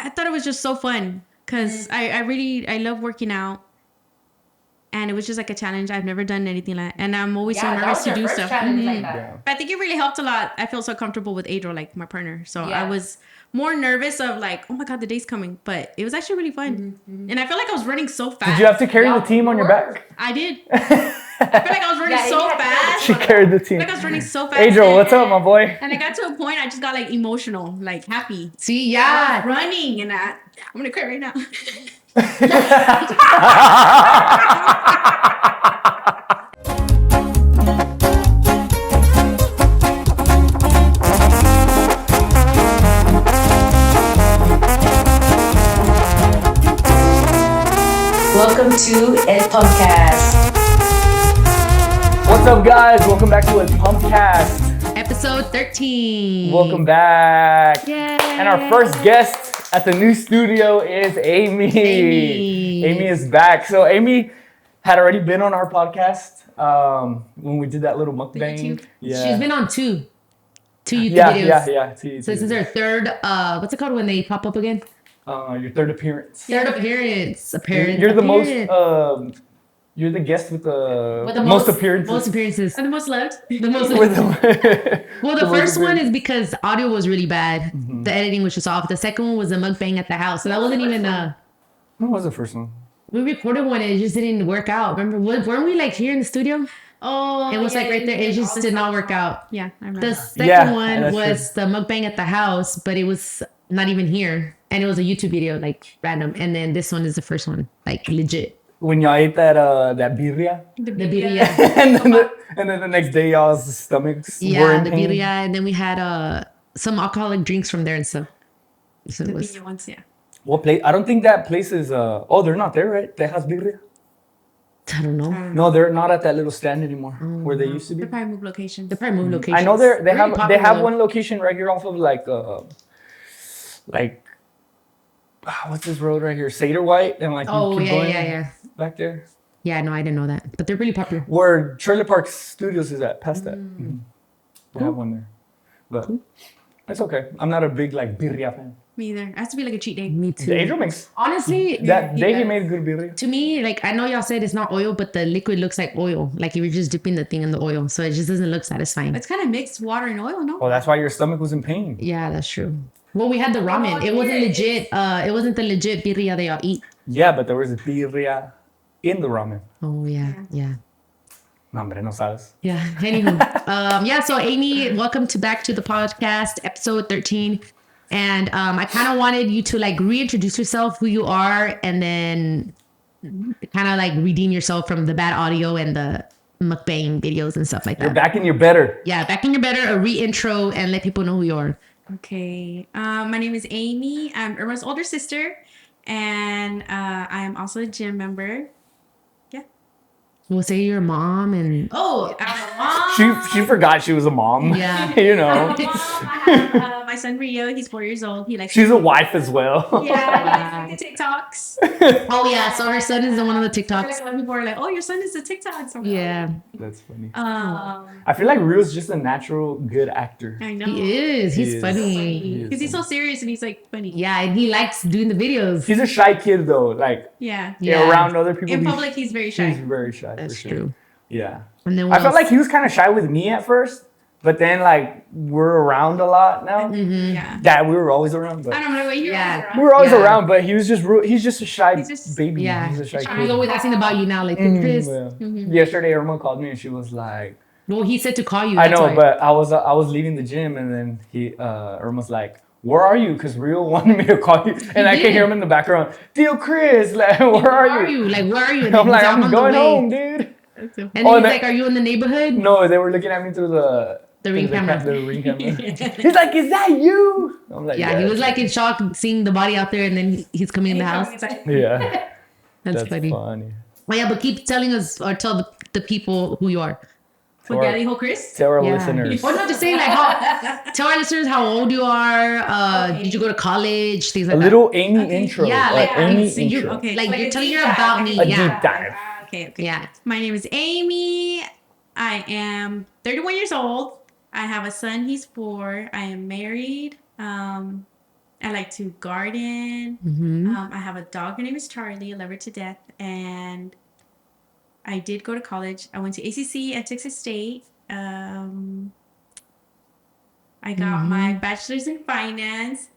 I thought it was just so fun because I love working out. And it was just like a challenge. I've never done anything like that. And I'm always so nervous to do stuff. Like that. But I think it really helped a lot. I feel so comfortable with Adriel, like my partner. So I was more nervous of like, oh my God, the day's coming. But it was actually really fun. And I feel like I was running so fast. Did you have to carry the team on your back? I did. I feel like I was running so fast. She carried the team. I feel like I was running so fast. Adriel, what's up, my boy? And I got to a point, I just got like emotional, like happy. See, I was running and I'm going to cry right now. welcome to Pumpcast. What's up, guys? Welcome back to Pumpcast. Episode 13. Welcome back. Yay. And our first guest at the new studio is Amy. Amy is back. So Amy had already been on our podcast when we did that little mukbang. Yeah. She's been on two YouTube Yeah. videos. So this is her third, what's it called when they pop up again? Your third appearance. Third appearance. You're the most, you're the guest with the most appearances. Most appearances. And the most loved. The most Well, the first one is because audio was really bad. Mm-hmm. The editing was just off. The second one was a mukbang at the house. So that wasn't even What was the first one? We recorded one and it just didn't work out. Remember, weren't we like here in the studio? Oh, it was like right there. It just did not work out. Yeah, I remember. The second one was the mukbang at the house, but it was not even here. And it was a YouTube video, like random. And then this one is the first one, like legit. When y'all ate that birria? The birria. and then the next day y'all's stomachs were in the pain. birria. And then we had some alcoholic drinks from there and stuff. So the bigger ones, yeah. What place? I don't think that place is they're not there, right? Tejas Birria? I don't know. No, they're not at that little stand anymore where they used to be. The probably moved location. I know they have one location right here off of like what's this road right here? Seder White and like yeah. Back there. Yeah, no, I didn't know that, but they're really popular. Where Trailer Park Studios is at, past that. Mm-hmm. They have one there, but it's okay. I'm not a big like birria fan. Me either. It has to be like a cheat day. Me too. Adriel makes honestly that day he made a good birria. To me, like I know y'all said it's not oil, but the liquid looks like oil. Like you were just dipping the thing in the oil, so it just doesn't look satisfying. It's kind of mixed water and oil, no? Oh, that's why your stomach was in pain. Yeah, that's true. Well, we had the ramen. It wasn't legit. It wasn't the legit birria that y'all eat. Yeah, but there was a birria in the ramen. Oh yeah. No, hombre, no sabes. Yeah. Anywho, so Amy, welcome back to the podcast, episode 13. And I kind of wanted you to like reintroduce yourself, who you are, and then kind of like redeem yourself from the bad audio and the mukbang videos and stuff like that. You're back and you're better. Yeah, back and you're better. A re-intro and let people know who you are. Okay. My name is Amy. I'm Irma's older sister, and I'm also a gym member. Yeah. We'll say you're a mom and... Oh, I'm a mom. She forgot she was a mom. Yeah. You know. I'm a mom. I have my son Rio. He's 4 years old. She's a wife as well. Yeah, he likes the TikToks. Oh yeah, so her son is one of the TikToks. Like, a lot of people are like, "Oh, your son is a TikTok." So yeah, that's funny. I feel like Rio's just a natural good actor. I know he is. He's funny because he's so serious and he's like funny. Yeah, and he likes doing the videos. He's a shy kid though. Like around other people. In public, he's very shy. He's very shy. That's true. Yeah. And then I felt like he was kind of shy with me at first. But then, like, we're around a lot now. Mm-hmm. Yeah. That we were always around. But I don't know what you're around. We were always around, but he was just he's just a shy baby. Yeah. He's a shy kid. I was always asking about you now, like, Chris. Yesterday, Irma called me and she was like... Well, he said to call you. I know, but I was leaving the gym and then Irma's like, where are you? Because Rio wanted me to call you. And I can hear him in the background. Tío Chris, like, where are you? Like, where are you? And I'm like, I'm going home, dude. And then he's like, are you in the neighborhood? No, they were looking at me through the ring camera. He's like, is that you? I'm like, yeah, he was like in shock seeing the body out there, and then he's coming in the house. Yeah. That's funny. Oh, yeah, but keep telling us or tell the people who you are. Tell our listeners. Or not just saying like tell our listeners how old you are. Did you go to college? Things like that. A little Amy intro. Yeah, like Amy intro. Okay, like you're telling her about me. A deep dive. Okay. Yeah. My name is Amy. I am 31 years old. I have a son. He's 4. I am married. And I like to garden. I have a dog. Her name is Charlie. I love her to death. And I did go to college. I went to ACC at Texas State. I got my bachelor's in finance.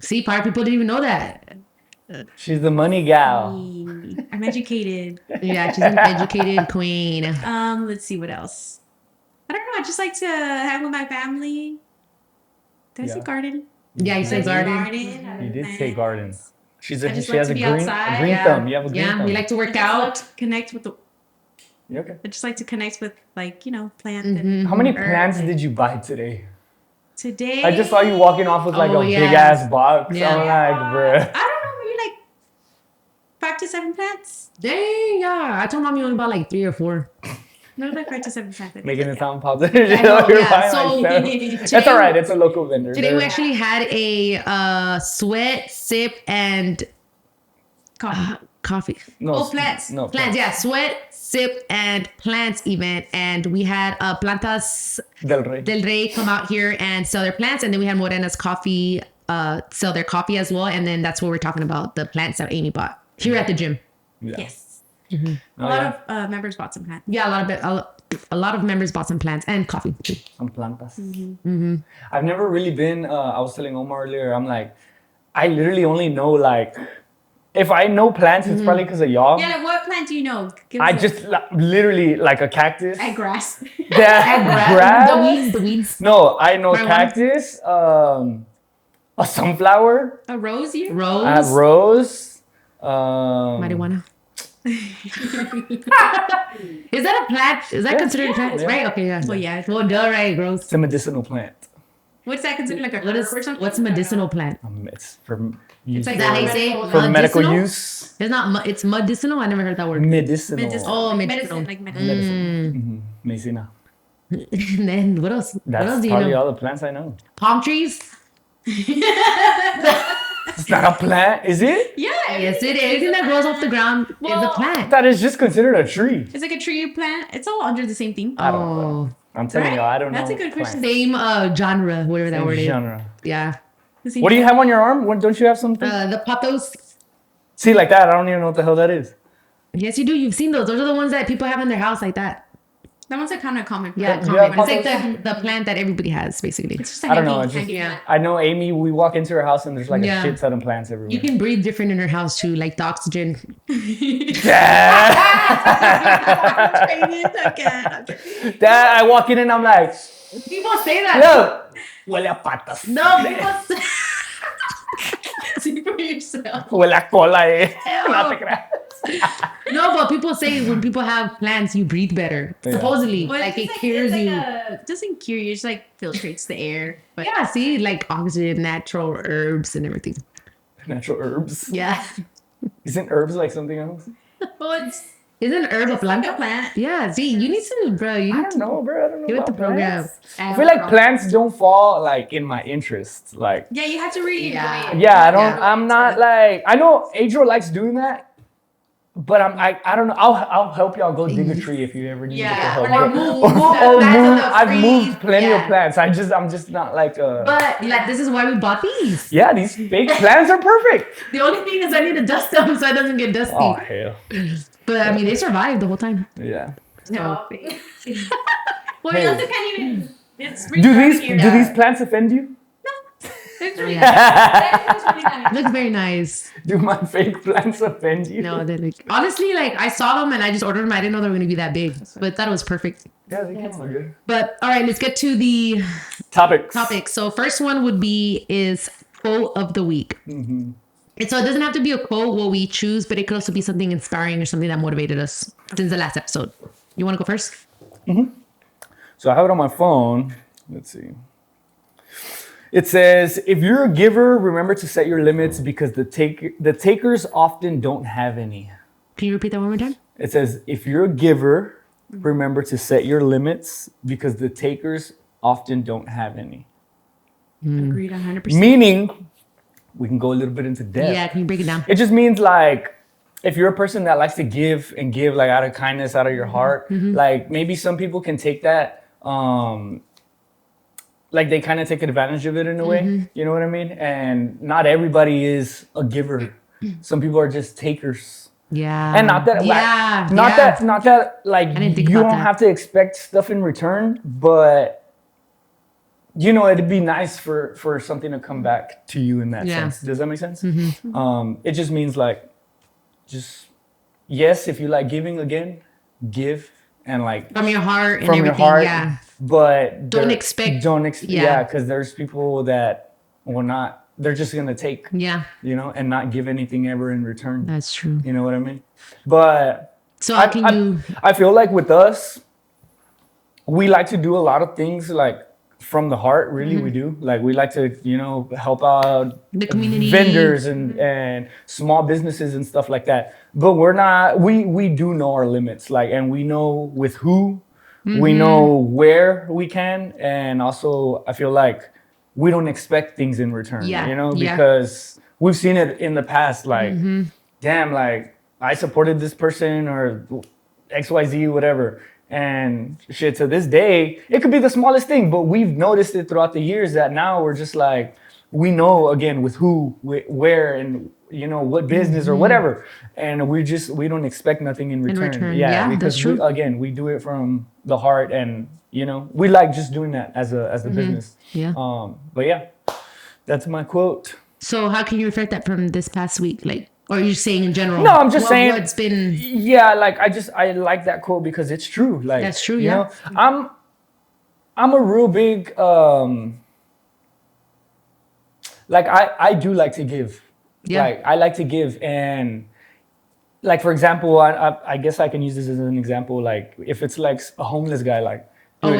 See, part of people didn't even know that. She's the money gal. I'm educated. Yeah, she's an educated queen. Let's see what else. I don't know. I just like to hang with my family. Did I say garden? Yeah, you said garden. You did say garden. She has a green outside. thumb. You have a green thumb. We like to work out. Connect with the. Okay. I just like to connect with plants. How many plants did you buy today? Today. I just saw you walking off with like a big ass box. Yeah. I'm like, bruh. I don't know, maybe like 5 to 7 plants. Dang, yeah. I told mom you only bought like 3 or 4. No, like 5 to 7 plants. Making it sound positive. Yeah, no, You're yeah. buying So, like 7. That's all right. It's a local vendor. Today we actually had a sweat, sip, and coffee. No, plants. No, Plants, yeah. Sweat, sip, and plants event. And we had Plantas Del Rey come out here and sell their plants. And then we had Morena's Coffee sell their coffee as well. And then that's what we're talking about, the plants that Amy bought here at the gym. Yeah. Yes. A lot of members bought some plants. Yeah, a lot of members bought some plants and coffee too. Some plantas. I've never really been, I was telling Omar earlier, I'm like, I literally only know like, if I know plants, it's probably because of y'all. Yeah, like what plant do you know? I just literally like a cactus. And grass. Grass. The weeds. No, I know cactus, a sunflower. A rose here? Rose. Marijuana. Is that a plant? Is that considered a plant? Yeah. Right? Okay, yeah. Well, yeah. Well, duh, right, gross. It's a medicinal plant. What's that considered, like a herb or something? What's a medicinal plant? It's for It's like Is that how you say it? for medical Medicinal? use. It's not. It's medicinal. I never heard that word. Medicinal. Oh, medicinal. Medicine, like medicine. Medicina. And then what else? That's what else do you probably know? all the plants I know. Palm trees. It's not a plant, is it? Yeah. Yes, it is. Anything that grows off the ground is a I plant. thought it's just considered a tree. It's like a tree plant. It's all under the same thing. I don't know. I'm telling you, I don't know. That's a good question. Same genre, whatever that word is. Genre. Yeah. What do you have on your arm? Don't you have something? The patos. See, like that, I don't even know what the hell that is. Yes, you do. You've seen those. Those are the ones that people have in their house like that. That one's a kind of common Yeah, plant. common. Yeah, It's like the plant that everybody has, basically. It's just a I don't know. handy- It's just, handy I know Amy, we walk into her house and there's like Yeah. a shit ton of plants everywhere. You can breathe different in her house too, like the oxygen. Dad, I walk in and I'm like, People say that. look, huele a patas. No, people say. See for yourself. Huele a cola, eh. No te creas. No, but people say when people have plants, you breathe better. Yeah. Supposedly, Well, like it's it cures it's you. it doesn't cure you. It just like filtrates the air. But Yeah, see, like oxygen, natural herbs, and everything. Natural herbs. Yeah. Isn't herbs like something else? well, it's Isn't herb a like plant? a plant. Yeah, see, you need to, bro. You I need don't to know, bro. I don't know. give it the about program. plants. I feel like plants don't fall like in my interest. Like, Yeah, you have to really Yeah. enjoy it. yeah, I don't. Yeah. I'm not like. I know Adro likes doing that, but I don't know. I'll help y'all go dig a tree if you ever need Yeah, help. or But- move or the plants in move. the I've trees. moved plenty of Yeah. plants. I'm just not like. But like, this is why we bought these. Yeah, these fake plants are perfect. The only thing is I need to dust them so it doesn't get dusty. Oh hell. But I mean, they survived the whole time. Yeah. No. Well, Hey. you also can't even. It's Do these plants offend you? It's really Yeah. Looks very nice. Do my fake plants offend you? No, they like honestly, like I saw them and I just ordered them. I didn't know they were gonna be that big, but thought it was perfect. Yeah, they can look good. But all right, let's get to the Topics. topic. So first one would be is quote of the week. Mm-hmm. And so it doesn't have to be a quote what we choose, but it could also be something inspiring or something that motivated us since the last episode. You want to go first? So I have it on my phone. Let's see. It says, if you're a giver, remember to set your limits because the takers often don't have any. Can you repeat that one more time? It says, if you're a giver, remember to set your limits because the takers often don't have any. Agreed 100%. Meaning, we can go a little bit into depth. Yeah, can you break it down? It just means like, if you're a person that likes to give and give like out of kindness, out of your heart, like maybe some people can take that like they kind of take advantage of it in a way. You know what I mean? And not everybody is a giver. Some people are just takers. Yeah. And not that, not that, like, you don't have to expect stuff in return, but, you know, it'd be nice for something to come back to you in that sense. Does that make sense? It just means, like, yes, if you like giving again, give, and like from your heart and everything. But don't expect, because there's people that will not. They're just gonna take, you know, and not give anything ever in return. That's true. You know what I mean? But so how can you? I feel like with us, we like to do a lot of things like from the heart. Really, we do. Like we like to, you know, help out the community, vendors and small businesses and stuff like that. But we're not. We do know our limits. Like, and we know with who, we know where we can, and also I feel like we don't expect things in return, you know, because we've seen it in the past, like, damn, like, I supported this person or XYZ, whatever. And shit, to this day, it could be the smallest thing, but we've noticed it throughout the years that now we're just like, we know, again, with who, where, and, you know, what business or whatever. And we don't expect nothing in return. Yeah, because that's true. We do it from the heart, and, you know, we like just doing that as a business. Yeah. But yeah, that's my quote. So how can you reflect that from this past week? Like, or are you saying in general? No, I'm just saying what's been. Yeah, like I like that quote because it's true. Like, that's true. You know, I'm a real big like I do like to give. Yeah. Like I like to give, and like for example, I guess I can use this as an example. Like if it's like a homeless guy, like. Dude,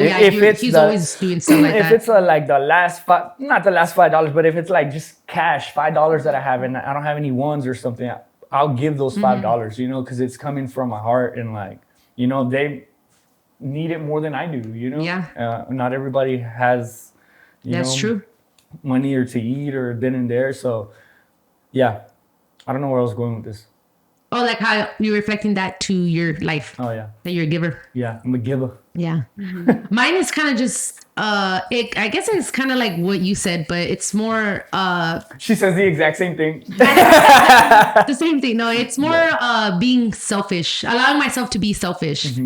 he's always doing stuff like that. If it's like the last not the last $5, but if it's like just cash, $5 that I have and I don't have any ones or something, I'll give those $5, you know, because it's coming from my heart, and like, you know, they need it more than I do, you know? Yeah. Not everybody has, That's true. money or to eat or then and there. So yeah, I don't know where I was going with this. Oh, like how you're reflecting that to your life. Oh yeah. That you're a giver. Yeah, I'm a giver. Yeah. Mine is kind of just I guess it's kind of like what you said, but it's more she says the exact same thing. The same thing. No, it's more being selfish, allowing myself to be selfish.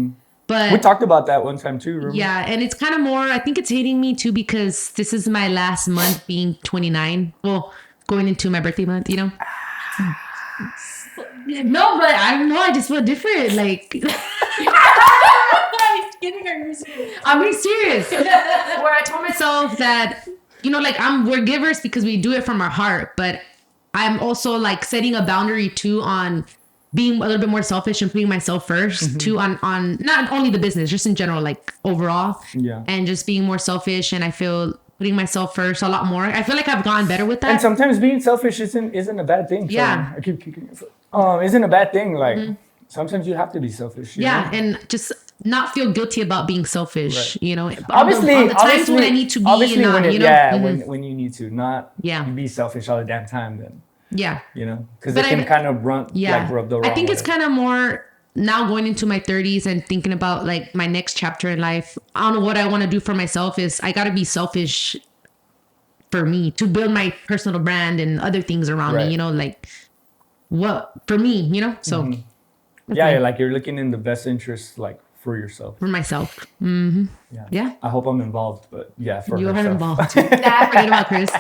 But we talked about that one time too, remember? Yeah, and it's kind of more, I think it's hitting me too because this is my last month being 29. Well, going into my birthday month, you know. No, but I don't know. I just feel different. Like, I'm being serious. Where I told myself that, you know, like we're givers because we do it from our heart. But I'm also like setting a boundary too on being a little bit more selfish and putting myself first too on not only the business, just in general, like overall. Yeah. And just being more selfish. And I feel putting myself first a lot more. I feel like I've gotten better with that. And sometimes being selfish isn't a bad thing. Yeah. I keep kicking it. Isn't a bad thing. Like sometimes you have to be selfish. You know? And just not feel guilty about being selfish. Right. You know, obviously, on the times when I need to be, and not, when you know, when you need to, not be selfish all the damn time. Then you know, because it can kind of rub the wrong. I think it's way. kind of more now going into my 30s and thinking about like my next chapter in life. I don't know what I want to do for myself. Is I got to be selfish for me to build my personal brand and other things around me. You know, like. What for me, you know? So like you're looking in the best interest, like for yourself. For myself. Yeah. I hope I'm involved, but for you herself. are involved. Forget about Chris.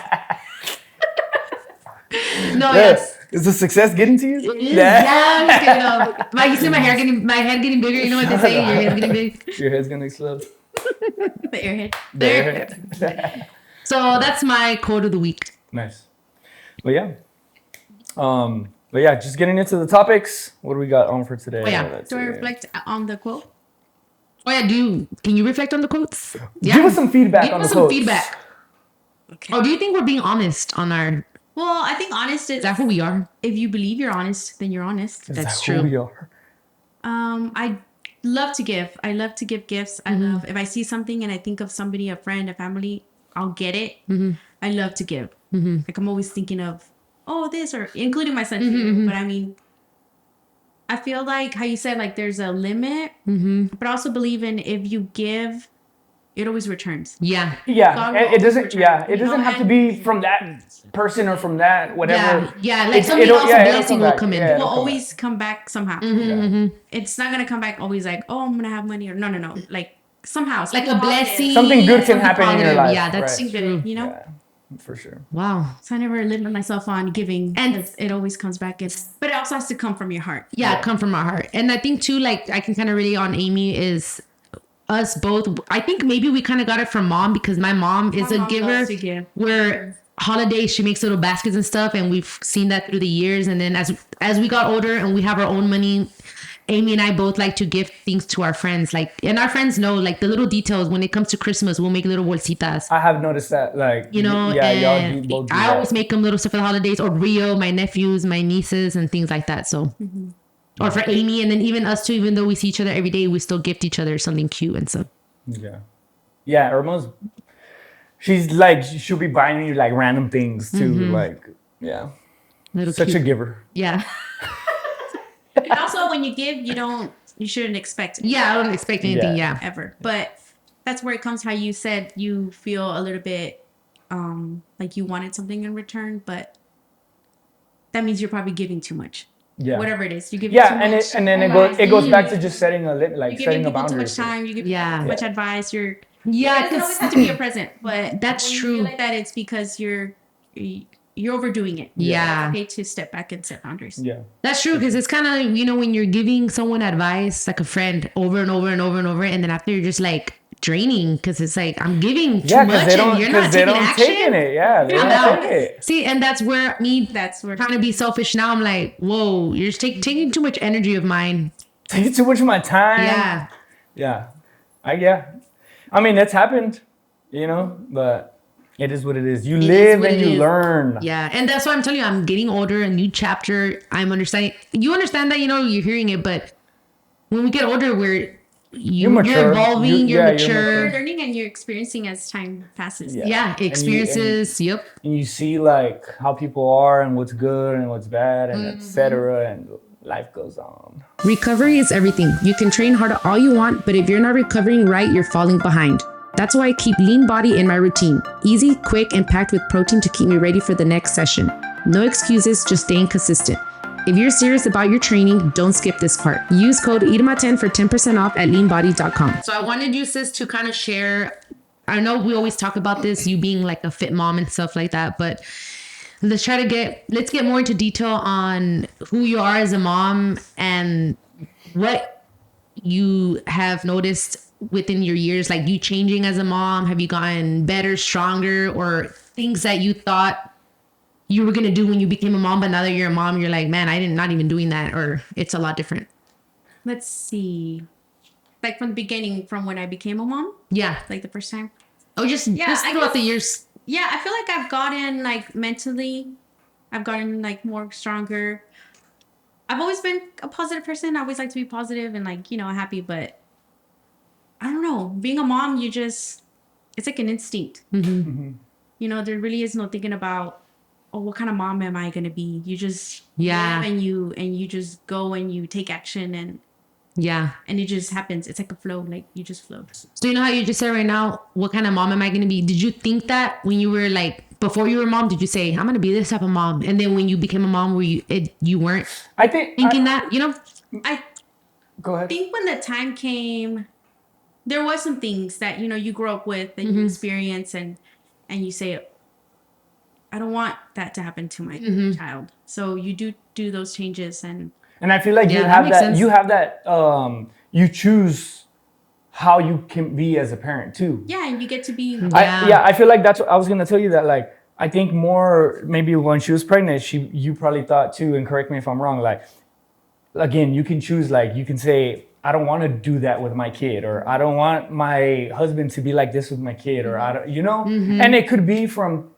No, yes. Is the success getting to you? I'm just kidding. You see my head getting bigger. You know what they say? Your head's getting big. Your head's gonna explode. The airhead. The airhead. So that's my quote of the week. Nice. But yeah, just getting into the topics. What do we got on for today? Oh, yeah. Do I reflect on the quote? Oh yeah, can you reflect on the quotes? Yeah. Give us some feedback on the quotes. Give us some feedback. Okay. Or do you think we're being honest on our... Well, I think honest is... that who we are? If you believe you're honest, then you're honest. That's true. Who we are? I love to give. I love to give gifts. I love... If I see something and I think of somebody, a friend, a family, I'll get it. I love to give. Like I'm always thinking of, this, or including my son too. But I mean, I feel like how you said, like there's a limit, but I also believe in if you give it always returns. Yeah. Yeah. And it doesn't have to be from that person or from that whatever. Yeah. Like somebody else's blessing will come in. It will always come back somehow. It's not gonna come back always like, oh, I'm gonna have money, or no. Like somehow, like a blessing. Something good can happen in your life. Yeah, that's true. You know. Yeah, for sure. Wow. So I never limit myself on giving, and it always comes back. But it also has to come from your heart. Yeah, come from our heart. And I think too, like I can kind of relate on Amy is us both. I think maybe we kind of got it from mom because my mom is a giver. Where holidays she makes little baskets and stuff, and we've seen that through the years. And then as we got older and we have our own money, Amy and I both like to give things to our friends. Like, and our friends know like the little details. When it comes to Christmas, we'll make little bolsitas. I have noticed that, like, you know, yeah, y'all both do I that. always make them little stuff for the holidays, or Rio, my nephews, my nieces, and things like that. So. Or for Amy, and then even us too, even though we see each other every day, we still gift each other something cute and stuff. Yeah, Irma's, she'll be buying you like random things too, like, Little such cute. a giver. Yeah. And also when you give, you shouldn't expect it. Yeah, I don't expect anything, ever. But that's where it comes, how you said you feel a little bit like you wanted something in return, but that means you're probably giving too much. Yeah. Whatever it is, you give too much. and then it goes back to just setting a limit, like you're setting giving a people boundary. too much time. You give people too much advice. It doesn't always have to be a present, but that's when true. You feel like that, it's because you're overdoing it. Yeah. It's okay to step back and set boundaries. Yeah. That's true, because it's kind of, when you're giving someone advice, like a friend, over and over and over and over, and then after you're just like draining, because it's like, I'm giving too much and you're not taking action. They don't take it. See, and that's where trying to be selfish now. I'm like, whoa, you're just taking too much energy of mine. Taking too much of my time. Yeah. Yeah. I mean, that's happened, but it is what it is. You live and you learn. Yeah. And that's why I'm telling you, I'm getting older, a new chapter. I'm understanding. You understand that, you're hearing it, but when we get older, you're evolving, you're mature. You're learning and you're experiencing as time passes. Yeah, experiences. And you see like how people are and what's good and what's bad and etc. And life goes on. Recovery is everything. You can train harder all you want, but if you're not recovering right, you're falling behind. That's why I keep Lean Body in my routine. Easy, quick, and packed with protein to keep me ready for the next session. No excuses, just staying consistent. If you're serious about your training, don't skip this part. Use code EATEMA10 for 10% off at leanbody.com. So I wanted you, sis, to kind of share. I know we always talk about this, you being like a fit mom and stuff like that, but let's get more into detail on who you are as a mom and what you have noticed within your years, like you changing as a mom. Have you gotten better, stronger, or things that you thought you were going to do when you became a mom, but now that you're a mom, you're like, man, not even doing that, or it's a lot different? Let's see. Like from the beginning, from when I became a mom? Yeah. Like the first time? Oh, just throughout the years. Yeah, I feel like I've gotten like mentally, I've gotten like more stronger. I've always been a positive person. I always like to be positive and like, happy, but I don't know. Being a mom, it's like an instinct. There really is no thinking about, what kind of mom am I going to be? You just live and you just go and you take action and it just happens. It's like a flow, like you just flow. So how you just said right now, what kind of mom am I going to be? Did you think that when you were like, before you were a mom, did you say, I'm going to be this type of mom? And then when you became a mom, you weren't thinking that, I go ahead. I think when the time came, there was some things that, you grow up with and you experience and you say, I don't want that to happen to my child. So you do those changes and I feel like you have that you choose how you can be as a parent too. Yeah, and you get to be I feel like that's what I was gonna tell you, that like I think more maybe when she was pregnant, you probably thought too, and correct me if I'm wrong, like again, you can choose, like you can say, I don't want to do that with my kid, or I don't want my husband to be like this with my kid, or I don't, and it could be from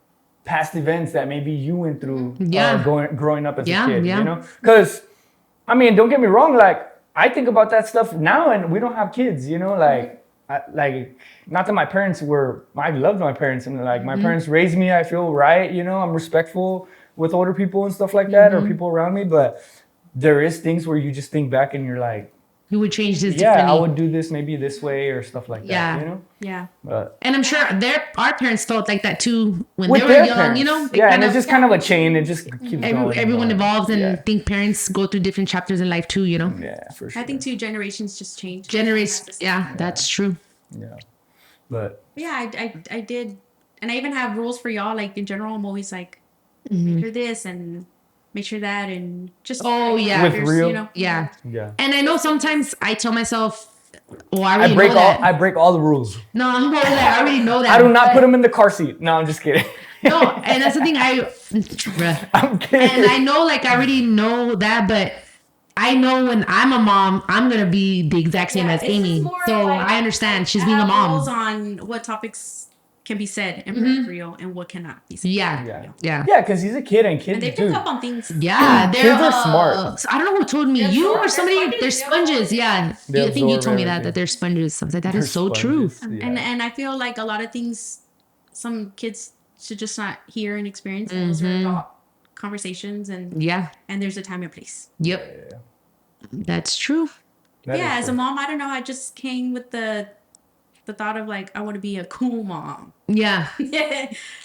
past events that maybe you went through growing up as a kid, because I mean, don't get me wrong, like I think about that stuff now and we don't have kids, like not that my parents I loved my parents and like my parents raised me, I feel right, I'm respectful with older people and stuff like that, or people around me, but there is things where you just think back and you're like, You would change this yeah, differently. I would do this maybe this way or stuff like that, you know? Yeah. And I'm sure our parents felt like that too when With they were their young, parents. you know? Yeah, and it's just kind of a chain. It just keeps going. Everyone evolves, and Yeah. I think parents go through different chapters in life too, you know? Yeah, for sure. I think 2 generations just change. Yeah, that's true. Yeah. But yeah, I did. And I even have rules for y'all. Like in general, I'm always like, make sure this and make sure that, and just With real, you know, Yeah. yeah. And I know sometimes I tell myself, oh, I I already break know that. I break all the rules. No, I'm already like, I already know that. I do not put him in the car seat. No, I'm just kidding. No, and that's the thing. Bruh. I'm kidding. And I know, like, I already know that, but I know when I'm a mom, I'm gonna be the exact same as Amy. So like, I understand she's being a mom. Rules on what topics can be said and real and what cannot be said. Yeah, because he's a kid and kids, And they pick up on things. Yeah, they're kids are smart. I don't know who told me. You or somebody. They're sponges. Yeah, I think you told me that they're sponges. I was like, that is so true. And I feel like a lot of things, some kids should just not hear and experience. And those are adult conversations, and and there's a time and place. Yep, that's true. As a mom, I don't know. I just came with the thought of like, I want to be a cool mom. Yeah.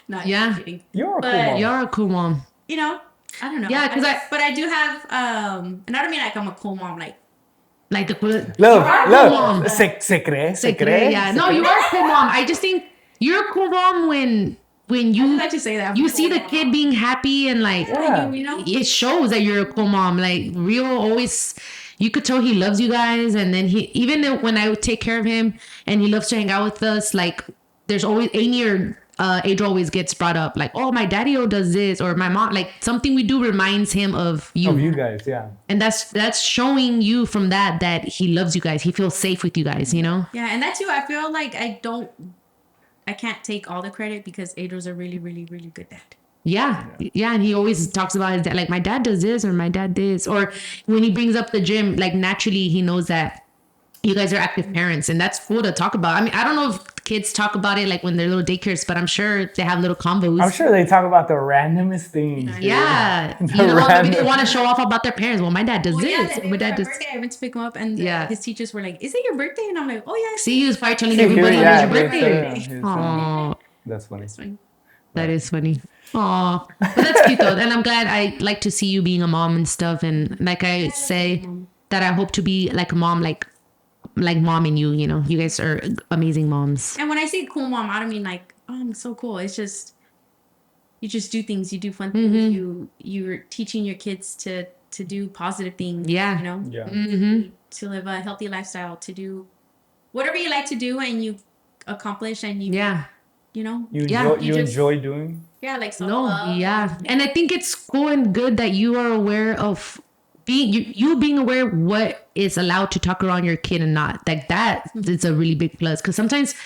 Not kidding. You're a cool mom. You're a cool mom. You know, I don't know. Yeah, because but I do have and I don't mean like I'm a cool mom, like the cool. Love. Se cree. Yeah. No, you are a cool mom. I just think you're a cool mom when you like to say that you see the kid being happy and like you know, it shows that you're a cool mom. Like Rio always. You could tell he loves you guys, and then even when I would take care of him and he loves to hang out with us, like there's always Amy or Adriel always gets brought up, like, oh, my daddy does this, or my mom, like something we do reminds him of you. Of you guys, yeah. And that's showing you from that he loves you guys. He feels safe with you guys, you know? Yeah, and that's you. I feel like I can't take all the credit because Adriel's a really, really, really good dad. Yeah, and he always talks about his dad, like my dad does this or my dad this, or when he brings up the gym, like naturally he knows that you guys are active parents, and that's cool to talk about. I mean, I don't know if kids talk about it like when they're little daycares, but I'm sure they have little combos. I'm sure they talk about the randomest things. Yeah, you know, maybe they want to show off about their parents. Well, my dad does this. My dad does. Birthday, I went to pick him up, and his teachers were like, "Is it your birthday?" And I'm like, "Oh yeah." See, he was probably telling everybody it was your birthday. Oh, that's funny. That is funny. Aw, but that's cute though, and I'm glad. I like to see you being a mom and stuff, and like I say that I hope to be like a mom, like mom and you know, you guys are amazing moms. And when I say cool mom, I don't mean like, oh, I'm so cool. It's just you just do things, you do fun things, you're teaching your kids to do positive things. Yeah, you know, to live a healthy lifestyle, to do whatever you like to do, and you accomplish, and you you know, you enjoy doing. Yeah, like and I think it's cool and good that you are aware of being aware what is allowed to talk around your kid and not. Like that is a really big plus, because sometimes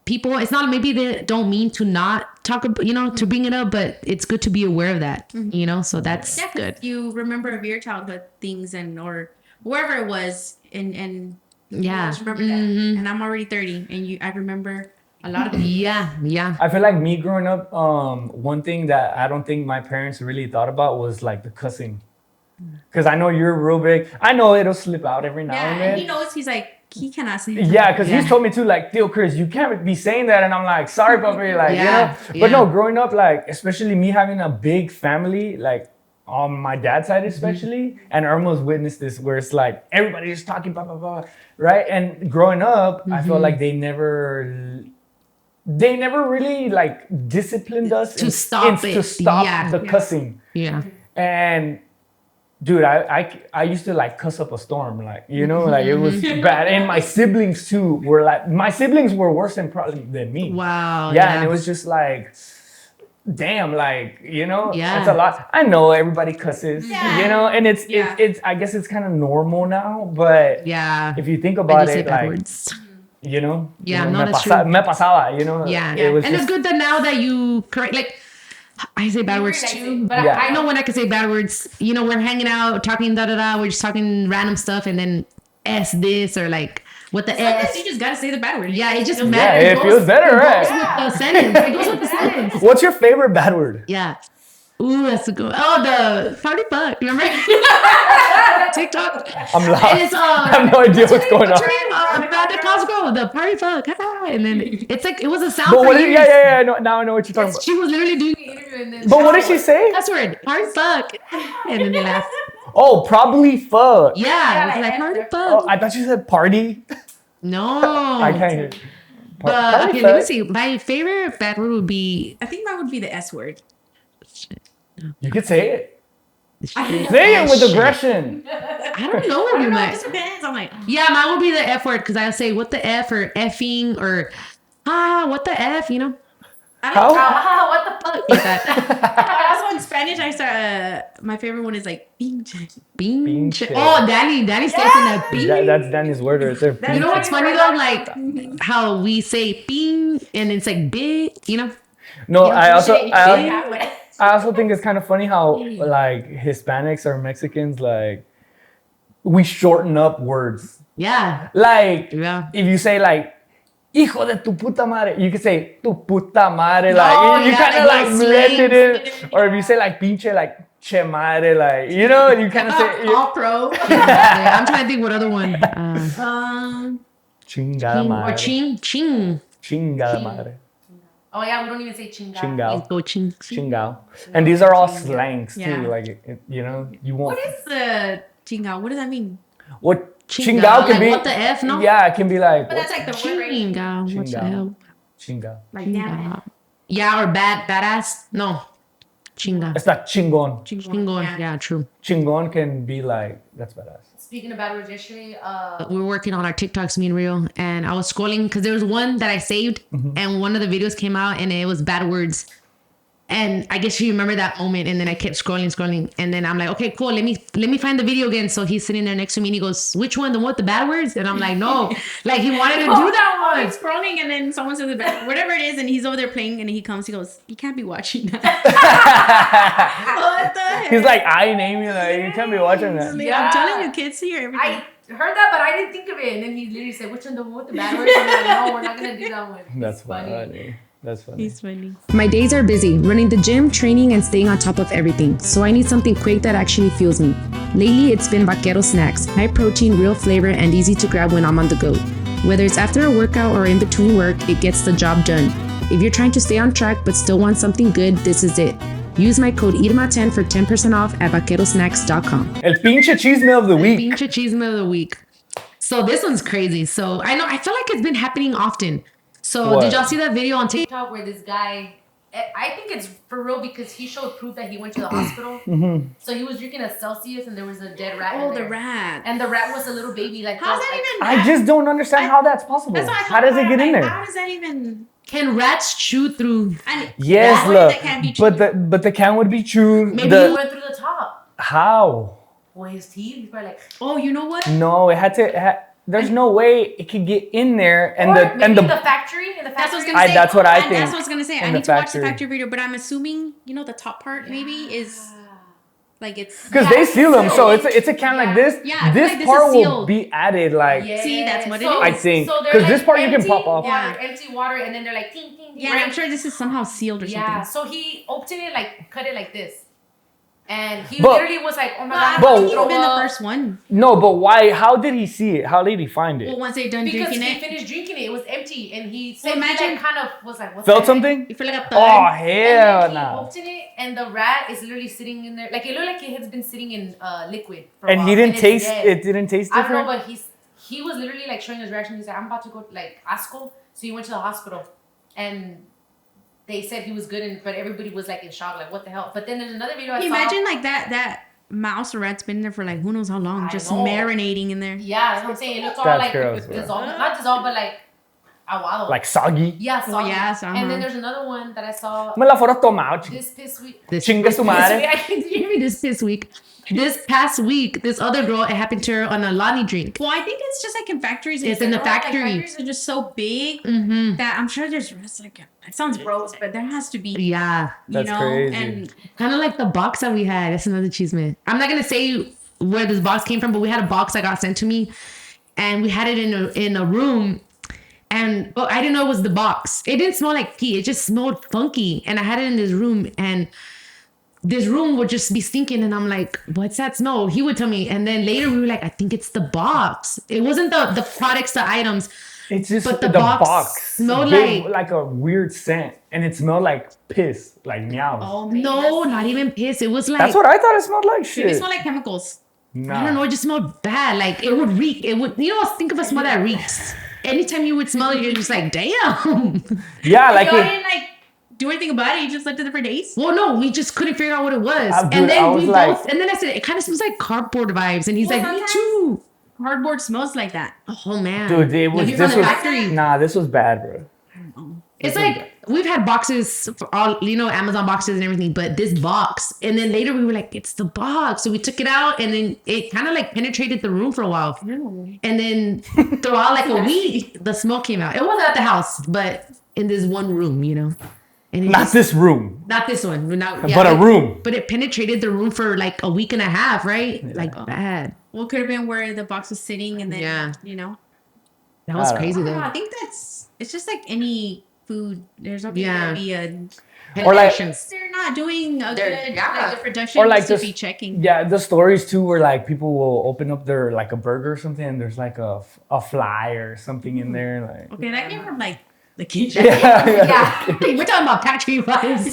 people, it's not, maybe they don't mean to not talk about, you know, to bring it up, but it's good to be aware of that, you know, so that's good. You remember of your childhood things or wherever it was, and just remember that. And I'm already 30, and I remember a lot of things. Yeah. I feel like me growing up, one thing that I don't think my parents really thought about was like the cussing. Because I know you're real big. I know it'll slip out every now and then. And he knows, he's like, he cannot say that. Yeah, because he's told me too, like, yo, Chris, you can't be saying that. And I'm like, sorry, puppy. Like, you know? But no, growing up, like, especially me having a big family, like, on my dad's side especially, and Irma's witnessed this, where it's like, everybody's talking, blah, blah, blah, right? And growing up, I feel like they never really like disciplined us to stop the cussing. Yeah. And dude, I used to like cuss up a storm, like, you know, like it was bad. And my siblings too were like, my siblings were worse than me. Wow. Yeah, and it was just like, damn, like, you know, it's a lot. I know everybody cusses, you know, and it's I guess it's kind of normal now, but if you think about it, like, you know, me pasaba, you know, it was, and it's good that now that you correct, like, I say bad words too, but I know when I can say bad words. You know, we're hanging out, talking we're just talking random stuff, and then S this or like what the S. You just gotta say the bad word. Yeah, it just matters. It feels better, right? It goes with the sentence. It goes with the sentence. What's your favorite bad word? Yeah. Ooh, that's a good one. Oh, the party fuck. Remember? TikTok. I'm lost. And it's, I have no idea what's going on. About the Costco, the party fuck. And then it's like, it was a sound But for what years. Yeah. Now I know what you're talking about. She was literally doing the interview and then. But what did she say? That's word. Party fuck. And then they laughed. Oh, probably fuck. Yeah. It's like party fuck. Oh, I thought you said party. No. I can't hear. But okay, let me see. My favorite bad word would be. I think mine would be the S word. You could say it. Say it with aggression. I don't know what you might. It depends. I'm like, Yeah, mine would be the F word because I'll say what the F or effing or what the F, you know? How? What the fuck? Like that. also in Spanish, I start. My favorite one is like pinche. Pinche. Oh, Danny's taking that pinche. That's Danny's word right there. You know what's funny though? Like how we say ping and it's like big, you know? No, I Yeah. also think it's kind of funny how like Hispanics or Mexicans like we shorten up words. Yeah. Like Yeah. if you say like hijo de tu puta madre, you can say tu puta madre. Oh, Like you yeah, kind of like like blend it slang. in. Or if you say like pinche, like che madre, like you know, you kind of say All pro. Yeah, I'm trying to think what other one. chingada Or madre. ching. Chingada madre. Oh yeah, we don't even say chinga. Chingao. Go ching. Chingao. And these are all slangs too. Yeah. Like you know, you won't. What is the chinga? What does that mean? What Chingao, chingao can like be? what the F, no? Yeah, it can be like. But that's like the word, right? Chingao. What the Chingao. hell? Chinga. Like damn it. Yeah, or badass. No. Chinga. It's not chingon. Chingon. Yeah, true. Chingon can be like that's badass. Speaking of bad words, yesterday, We were working on our TikToks, me and Rio, and I was scrolling because there was one that I saved, and one of the videos came out, and it was bad words. And I guess you remember that moment, and then I kept scrolling, and then I'm like, okay, cool, let me find the video again. So he's sitting there next to me, and he goes, "Which one? The one with the bad words?" And I'm like, "No," like he wanted to do that one. He's scrolling and then someone says whatever it is, and he's over there playing, and he comes, he goes, "You can't be watching that." What the heck? He's like, I name you, like you can't be watching that. Yeah. I'm telling you, kids hear everything. I heard that, but I didn't think of it. And then he literally said, "Which one? The one with the bad words?" I'm like, "No, we're not gonna do that one." That's It's funny. funny. That's funny. He's funny. My days are busy, running the gym, training, and staying on top of everything. So I need something quick that actually fuels me. Lately, it's been Vaquero Snacks, high protein, real flavor, and easy to grab when I'm on the go. Whether it's after a workout or in between work, it gets the job done. If you're trying to stay on track but still want something good, this is it. Use my code IRMA10 for 10% off at vaquerosnacks.com. El pinche chisme of the week. Pinche chisme of the week. So this one's crazy. So I feel like it's been happening often. So What? did y'all see that video on TikTok? TikTok where this guy, I think it's for real because he showed proof that he went to the hospital. So he was drinking a Celsius and there was a dead rat. Oh, in there. the rat. And the rat was a little baby. Like How's just, that like, even? I just don't understand how that's possible. That's what I How does it get in there? How does that even? Can rats chew through? Yes, That look, can be but the can would be chewed. maybe he The, went through the top. how? Well, his teeth. He's probably like. Oh, you know what? No, it had to. There's no way it could get in there, and Or the maybe in the factory. In the That's what I was factory. gonna say. that's what I think. That's what I was gonna say. I In need the to watch the factory. factory video, but I'm assuming the top part maybe is like it's. because they seal them, so it's a can like this. Yeah, I feel this like this part is will sealed. be added like. Yeah. See, that's what it So- is. I think so they're because this part you can empty pop off. Water, Yeah. empty water, and then they're like ting ting. Yeah, right? I'm sure this is somehow sealed or Yeah, something. so he opened it like cut it like this, and he But- literally was like, "Oh my Well, I god!" But- don't think throw he's been the up. first one. No, but why? How did he see it? How did he find it? Well, once they're done Because drinking he it, finished drinking it, it was empty, and he said imagine- he like kind of was like, "What?" Felt something? you feel like a Oh thug. hell And then he no! opened it, and the rat is literally sitting in there. Like it looked like it has been sitting in liquid. For a And while, he didn't it's taste. dead. It didn't taste I don't know, different. but he was literally like showing his reaction. He's like, "I'm about to go like asco," so he went to the hospital, and they said he was good, but everybody was like in shock, like what the hell. But then there's another video I saw. Imagine like that mouse or rat's been there for like who knows how long, I just know. marinating in there. Yeah, that's what I'm saying. It looks all That's like gross, bro. dissolved, not dissolved, but like aguado. Like soggy. yeah, Oh, soggy. yeah, so, And then there's another one that I saw Me la fuera tomado. this week. Chinga su madre. Did you hear me this week? This past week, this other girl, it happened to her on a Lani drink. Well, I think it's just like in factories. It's in the general, like, factory. factories are just so big Mm-hmm. that I'm sure there's it's like it sounds gross, but there has to be. Yeah. You That's know, crazy. and Kind of like the box that we had. That's another cheeseman. I'm not going to say where this box came from, but we had a box that got sent to me. And we had it in a room. And I didn't know it was the box. It didn't smell like pee. It just smelled funky. And I had it in this room. And this room would just be stinking, and I'm like, what's that smell? He would tell me, and then later we were like, I think it's the box. It wasn't the products, the items. It's just but the box smelled like a weird scent, and it smelled like piss, like meow. Oh no, not even piss. It was like, that's what I thought it smelled like. Shit. It smelled like chemicals. Nah. I don't know. It just smelled bad. Like it would reek. It would. You know, think of a smell that reeks. Anytime you would smell it, you're just like, damn. Yeah, like you didn't do anything about it. You just left it there for days. Well, no, we just couldn't figure out what it was. Dude, and then we both. And then I said, it kind of smells like cardboard vibes. And he's like, me too. Cardboard smells like that. Oh man, dude, it was. This was this was bad, bro. It's like we've had boxes for all, Amazon boxes and everything, but this box, and then later we were like, it's the box. So we took it out, and then it kind of like penetrated the room for a while. And then throughout like a week, the smell came out. It wasn't at the house, but in this one room, And not this room. Not this one. But a room. But it penetrated the room for like a week and a half, right? Yeah. Like bad. Well, it could have been where the box was sitting, and then That was crazy though. I think it's just like any food. There's not going to be a. Or like they're not doing a good production. Or like to be checking. Yeah, the stories too, where like people will open up their like a burger or something, and there's like a fly or something in there. Like okay, that came from like the kitchen. Yeah. We're talking about factory vibes.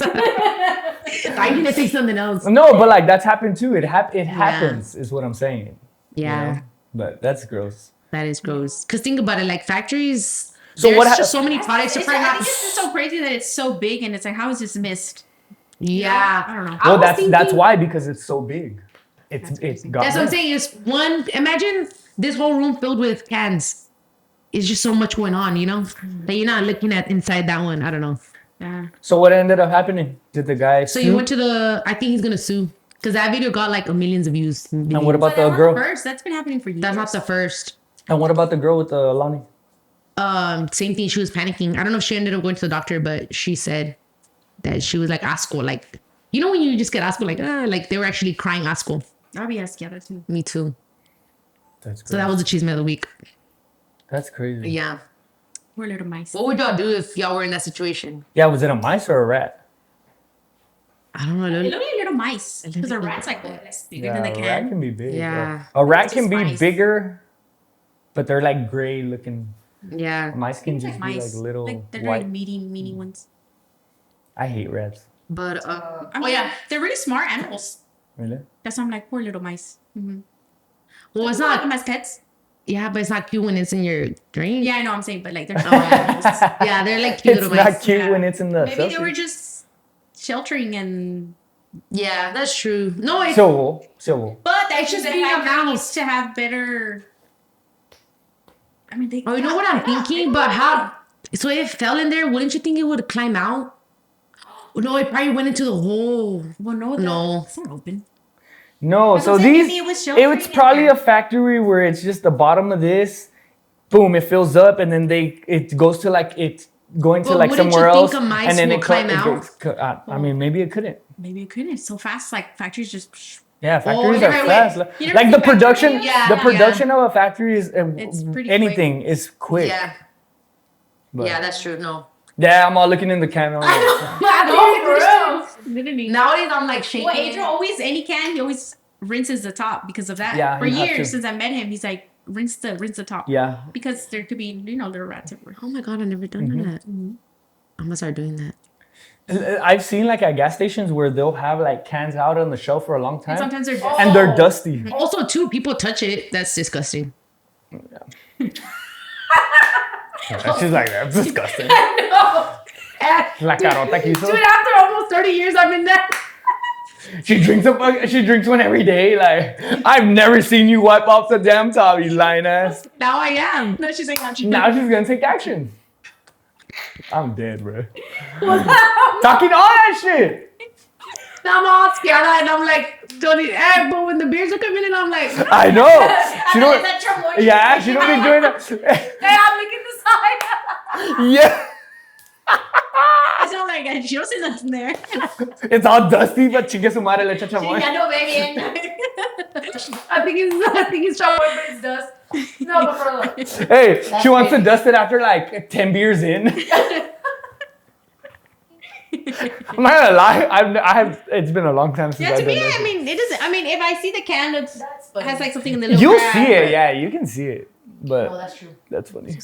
I need to say something else. No, but like that's happened too. It happens, is what I'm saying. Yeah. But that's gross. That is gross. Because think about it, like factories. So there's just so many products. I think it's just so crazy that it's so big, and it's like, how is this missed? Yeah. I don't know. Well, that's why, because it's so big. It's got. That's what I'm saying. Is imagine this whole room filled with cans. It's just so much going on, that you're not looking at inside that one. I don't know. Yeah. So what ended up happening? Did the guy? So you went to I think he's gonna sue because that video got like millions of views. And what about the girl? First, that's been happening for years. That's not the first. And what about the girl with the Lonnie? Same thing. She was panicking. I don't know if she ended up going to the doctor, but she said that she was like asco, like when you just get asco, like they were actually crying asco. I'll be asking that too. Me too. That's crazy. So that was the chisme of the week. That's crazy. Yeah. We're little mice. What would y'all do if y'all were in that situation? Yeah, was it a mice or a rat? I don't know. It looked like little mice. Because a rat's like bigger than the can. A rat can be big. Yeah. A rat can be bigger, but they're like gray looking. Yeah. Mice can just be like little they're white. like meaty ones. I hate rats. But they're really smart animals. Really? That's why I'm like, poor little mice. Mm-hmm. Well, it's not them as pets. Yeah, but it's not cute when it's in your drink. Yeah, I know. I'm saying, but like they're yeah, they're like cute little mice. It's not cute when it's in the. Maybe they were just sheltering and. Yeah, that's true. No, it's civil. But it's just being a mouse to have better. I mean, you know what I'm thinking? But how? So if it fell in there, wouldn't you think it would climb out? No, it probably went into the hole. Well, no, it's not open. No, so it's probably a factory where it's just the bottom of this, boom, it fills up, and then it goes to like it's going to like somewhere else, and then it climb out. I mean, maybe it couldn't. Maybe it couldn't. It's so fast, like factories just. Yeah, factories are fast. Like the production, production of a factory is anything quick. Is quick. Yeah. But, yeah, that's true. No. Yeah, I'm all looking in the camera. Literally. Nowadays, I'm like shaking. Well, Adrian always, any can, he always rinses the top because of that. Yeah, for years since I met him, he's like, rinse the top. Yeah. Because there could be, little rats everywhere. Oh my God, I've never done that. Mm-hmm. I'm gonna start doing that. I've seen like at gas stations where they'll have like cans out on the shelf for a long time. And sometimes they're dusty. And they're dusty. Also, too, people touch it. That's disgusting. Yeah. She's like, that's disgusting. I know. La carota quiso. Dude, after almost 30 years, I'm in that. She drinks one every day. Like, I've never seen you wipe off the damn top, you lying ass. Now I am. No, she's like, now she's gonna take action. I'm dead, bro. Talking all that shit. I'm all scared and I'm like, but when the beers are coming in, I'm like, I know. She don't. Yeah, she don't be doing that. Hey, I'm looking the side. Yeah. It's not like she don't see nothing there. It's all dusty, but chingue su madre le echa chamoy. Yeah, no, baby. I think he's trying to wipe his dust. No, but for look. Hey, she wants to dust it after like 10 beers in. I'm not gonna lie. It's been a long time since I've done this. I mean, it doesn't. I mean, if I see the can that has like something in the You'll see it. Yeah, you can see it. But no, that's true. That's funny.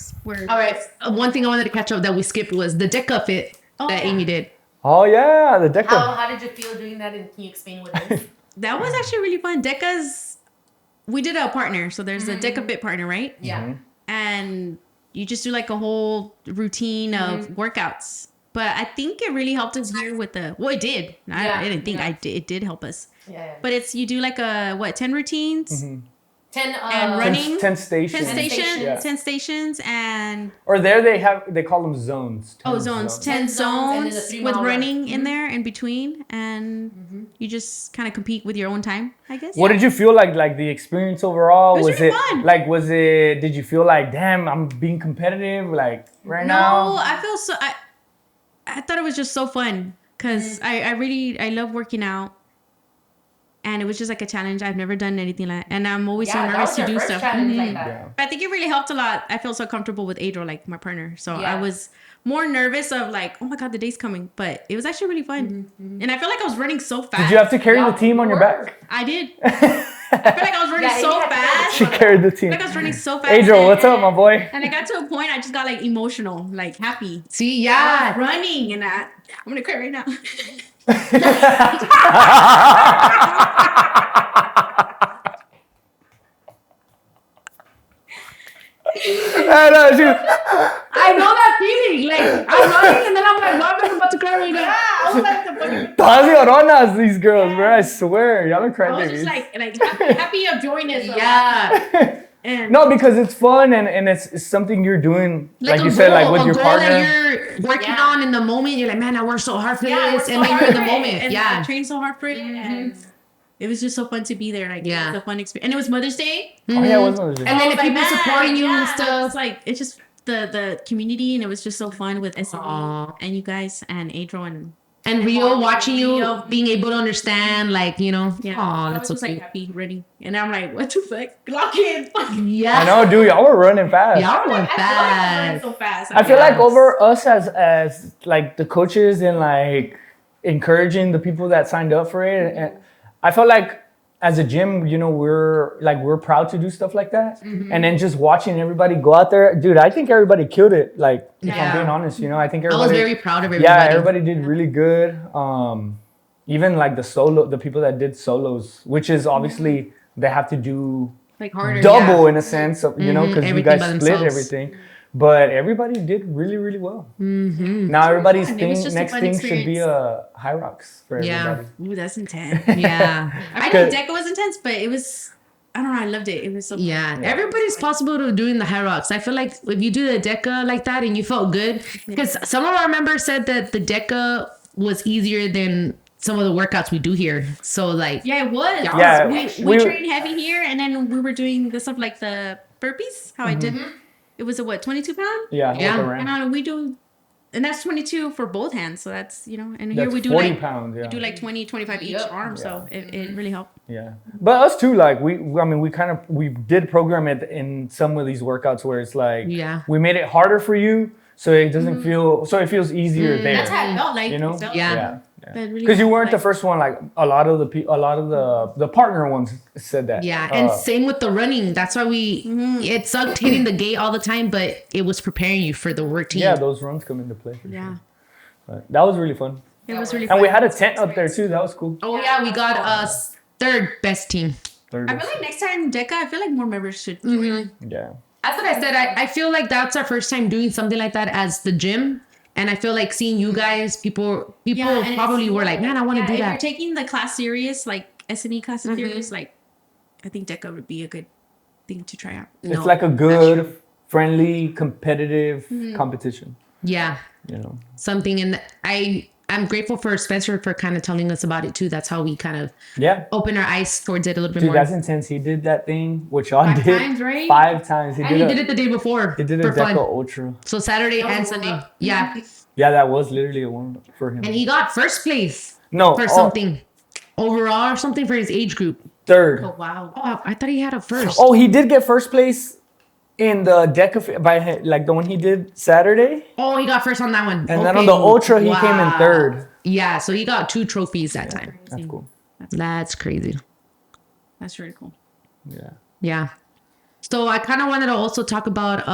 All right. One thing I wanted to catch up that we skipped was the DEKA fit that Amy did. Oh yeah, the DEKA. How did you feel doing that? And can you explain what it is? That was actually really fun. DEKA's. We did a partner, so there's a DEKA fit partner, right? Yeah. And you just do like a whole routine of workouts. But I think it really helped us here with the. Well, it did. I didn't think it did help us. Yeah. But it's you do like 10 routines. 10 and running 10 stations. 10 stations and or there they call them zones. 10 zones with running in there in between, and you just kind of compete with your own time, I guess. What did you feel like the experience overall? Was really fun. Did you feel like, damn, I'm being competitive now? No, I feel so I thought it was just so fun because I love working out. And it was just like a challenge. I've never done anything like that. And I'm always so nervous to do stuff. Like that. But I think it really helped a lot. I feel so comfortable with Adriel, like my partner. So I was more nervous of like, oh my God, the day's coming. But it was actually really fun. And I feel like I was running so fast. Did you have to carry the team on your back? I did. I feel like I was running so fast. She carried the team. I feel like I was running so fast. Adriel, what's up, my boy? And I got to a point I just got like emotional, like happy. See, yeah. Running and I'm going to cry right now. I know that feeling. Like I'm running and then I'm like, no, I'm about to cry right now. I was like the Todas lloronas, these girls, bro. I swear, y'all are crying. I was just like happy of joining it. Yeah. No, because it's fun and it's something you're doing, like you said, like with your partner. That you're working on in the moment. You're like, man, I worked so hard for this, and then you're in the moment. And I trained so hard for it, and it was just so fun to be there. Like, it was a fun experience, and it was Mother's Day. Oh yeah, it was Mother's Day. And then the people supporting you and stuff. It's like it's just the community, and it was just so fun with SME and you guys and Adriel and Rio watching you, being able to understand, like, you know. Yeah. Aw, that's so like happy running, and I'm like, what the fuck, lock in. Yeah. I know, dude. Y'all were running fast. Y'all were fast. So fast. I feel like over us as like the coaches and like encouraging the people that signed up for it, and I felt like as a gym, you know, we're proud to do stuff like that. And then just watching everybody go out there, dude, I think everybody killed it. Like, if I'm being honest, you know, I think everybody. I was very proud of everybody. Yeah, everybody did really good. Even like the people that did solos, which is obviously they have to do like harder, double in a sense of, you know, because you guys split themselves. everything. But everybody did really, really well. Now everybody's next thing should be a High Rocks for everybody. Ooh, that's intense. Yeah. I know DEKA was intense, but it was, I don't know, I loved it. It was so fun. Everybody's possible to doing the High Rocks. I feel like if you do the DEKA like that and you felt good, because some of our members said that the DEKA was easier than some of the workouts we do here. So like, yeah, it was. Yeah, we trained heavy here, and then we were doing the stuff like the burpees. How I did. It was a 22 pound? Yeah. And we do, and that's 22 for both hands. So that's, you know, and that's here we do 40 like pounds. Yeah. We do like 20, 25 each arm. So it really helped. Yeah. But us too, like we did program it in some of these workouts where it's like, we made it harder for you. So it doesn't feel, so it feels easier there. That's how it felt like. You know? Yeah. Because you weren't the first one. Like a lot of the partner ones said that. Yeah, and same with the running. That's why it sucked hitting the gate all the time, but it was preparing you for the work team. Yeah, those runs come into play. Yeah, but that was really fun. It was really fun. And we had a tent up there too. That was cool. Oh yeah, we got us third best team. I feel like next time DEKA, I feel like more members should. Yeah. That's what I said. I feel like that's our first time doing something like that as the gym. And I feel like seeing you guys, people probably were like, man, I want to do that. If you're taking the class serious, like SME class serious, like I think DEKA would be a good thing to try out. It's like a good, friendly, competitive competition. Yeah. You know. Something, and I'm grateful for Spencer for kind of telling us about it too. That's how we kind of open our eyes towards it a little bit more. Dude, that's intense. He did that thing, which y'all did 5 times, right? 5 times. He did it the day before. He did a DEKA Ultra. So Saturday and Sunday. Yeah. Yeah, that was literally a one for him. And he got first place. No. For something. Overall or something for his age group. Third. Oh, wow. Oh, I thought he had a first. Oh, he did get first place In the DEKA by like the one he did Saturday. Oh, he got first on that one. And then on the Ultra, he came in third. Yeah, so he got 2 trophies that time. That's cool. That's crazy. That's really cool. Yeah. Yeah. So I kind of wanted to also talk about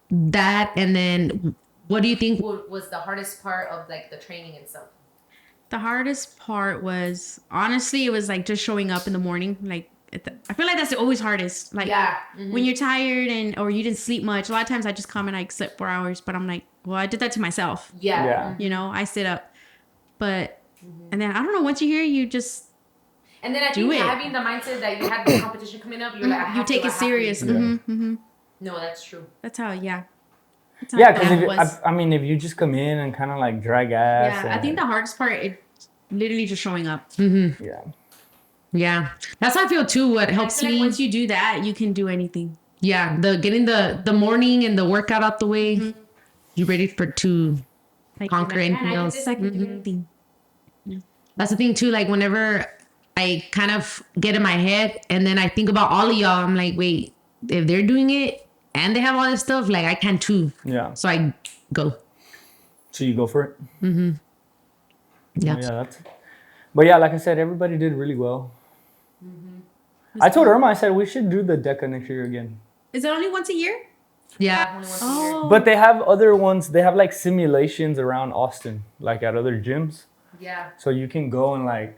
that, and then what do you think was the hardest part of like the training itself? The hardest part was, honestly, it was like just showing up in the morning. Like, I feel like that's always hardest. Like, when you're tired or you didn't sleep much, a lot of times I just come and I slept 4 hours, but I'm like, well, I did that to myself. Yeah. You know, I sit up. But, and then I don't know, once you're here, you just and then I think having the mindset that you had the competition coming up, you're like, you take it serious. No, that's true. That's how, because I mean, if you just come in and kind of like drag ass. Yeah, I think the hardest part is literally just showing up. Yeah, that's how I feel too. What helps me, once you do that, you can do anything. Yeah, getting the morning and the workout out the way. You ready to conquer anything else? That's the thing too. Like whenever I kind of get in my head and then I think about all of y'all, I'm like, wait, if they're doing it and they have all this stuff, like I can too. Yeah. So I go. So you go for it. Yeah. But yeah, like I said, everybody did really well. I told Irma, I said we should do the DEKA next year again. Is it only once a year? Yeah. Only once a year. But they have other ones. They have like simulations around Austin, like at other gyms. Yeah. So you can go and like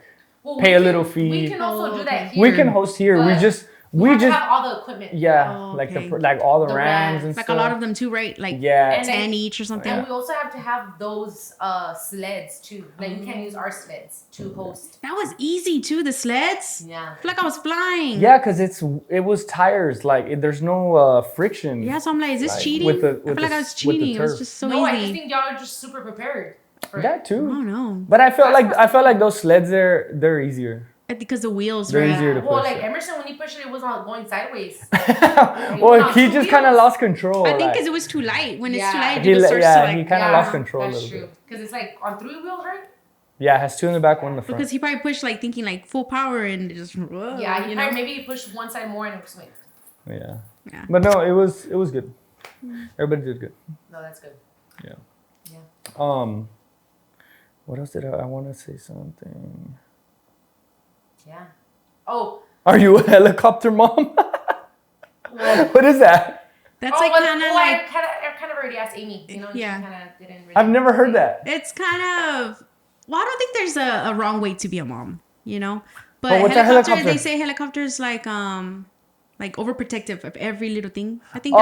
pay a little fee. We can also do that here. We can host here. We just have all the equipment. Yeah, like all the rams and like stuff. a lot of them too, right? Like 10 each or something. And we also have to have those sleds too. Like we can't use our sleds to host. That was easy too. The sleds. Yeah. I feel like I was flying. Yeah, because it was tires. Like there's no friction. Yeah, so I'm like, is this cheating? I feel like I was cheating. It was just so easy. No, I just think y'all are just super prepared. That too. I don't know. But I felt like those sleds they're easier. Because the wheels they're easier to push. Well, like Emerson, when he pushed it, it was not going sideways. Well, he just kind of lost control. I think because it was too light. When it's too light, it starts to like... he kind of lost control. That's true. Because it's like on 3 wheels, right? Yeah, it has 2 in the back, 1 in the front. Because he probably pushed like thinking like full power and it just... Whoa, maybe he pushed one side more and it swings. Yeah. But no, it was good. Everybody did good. No, that's good. Yeah. What else did I want to say something? Yeah. Oh. Are you a helicopter mom? What is that? That's like kind of like... I kind of already asked Amy. You know, she kind of didn't really... I've never heard that. It's kind of... Well, I don't think there's a wrong way to be a mom, you know? But what's helicopter? They say helicopters like overprotective of every little thing. I think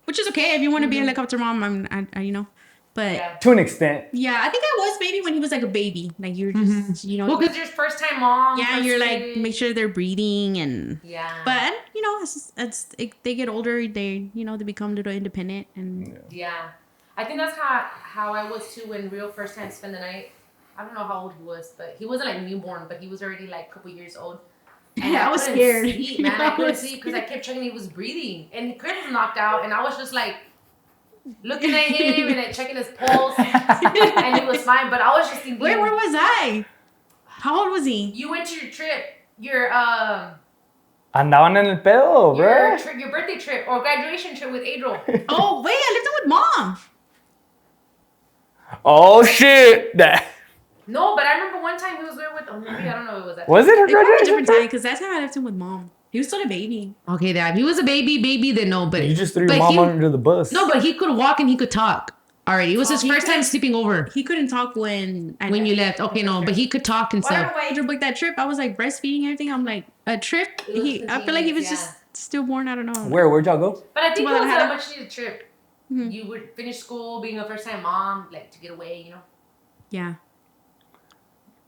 which is okay if you want to be a helicopter mom. I you know, but to an extent. Yeah, I think I was maybe when he was like a baby. Like you're just you know. Well, because you're first time mom. Yeah, you're like make sure they're breathing and. Yeah. But you know, they get older, they they become a little independent and. Yeah, I think that's how I was too when Rio first time spent the night. I don't know how old he was, but he wasn't like newborn, but he was already like a couple years old. And I was scared. Sleep, man. I couldn't sleep because I kept checking he was breathing. And Chris was knocked out, and I was just like looking at him and checking his pulse. And he was fine, but I was just thinking. Wait, where was I? How old was he? You went to your trip. Your Andaban en el pedo, bro. Your birthday trip or graduation trip with Adriel. Oh, wait, I lived there with Mom. Oh, shit. No, but I remember one time he was there with, maybe I don't know if it was that. Was it her graduation? A different time because that time I left him with Mom. He was still a baby. Okay, Dad. If he was a baby, then no. But you just threw your mom under the bus. No, but he could walk and he could talk. Alright, it was his first time sleeping over. He couldn't talk when you left. Okay, no, but he could talk and stuff. Why did I book that trip? I was like breastfeeding and everything. I'm like, a trip? I feel like he was just stillborn. I don't know. Where'd y'all go? But I think it was a much needed trip. Mm-hmm. You would finish school, being a first time mom, like to get away, you know? Yeah.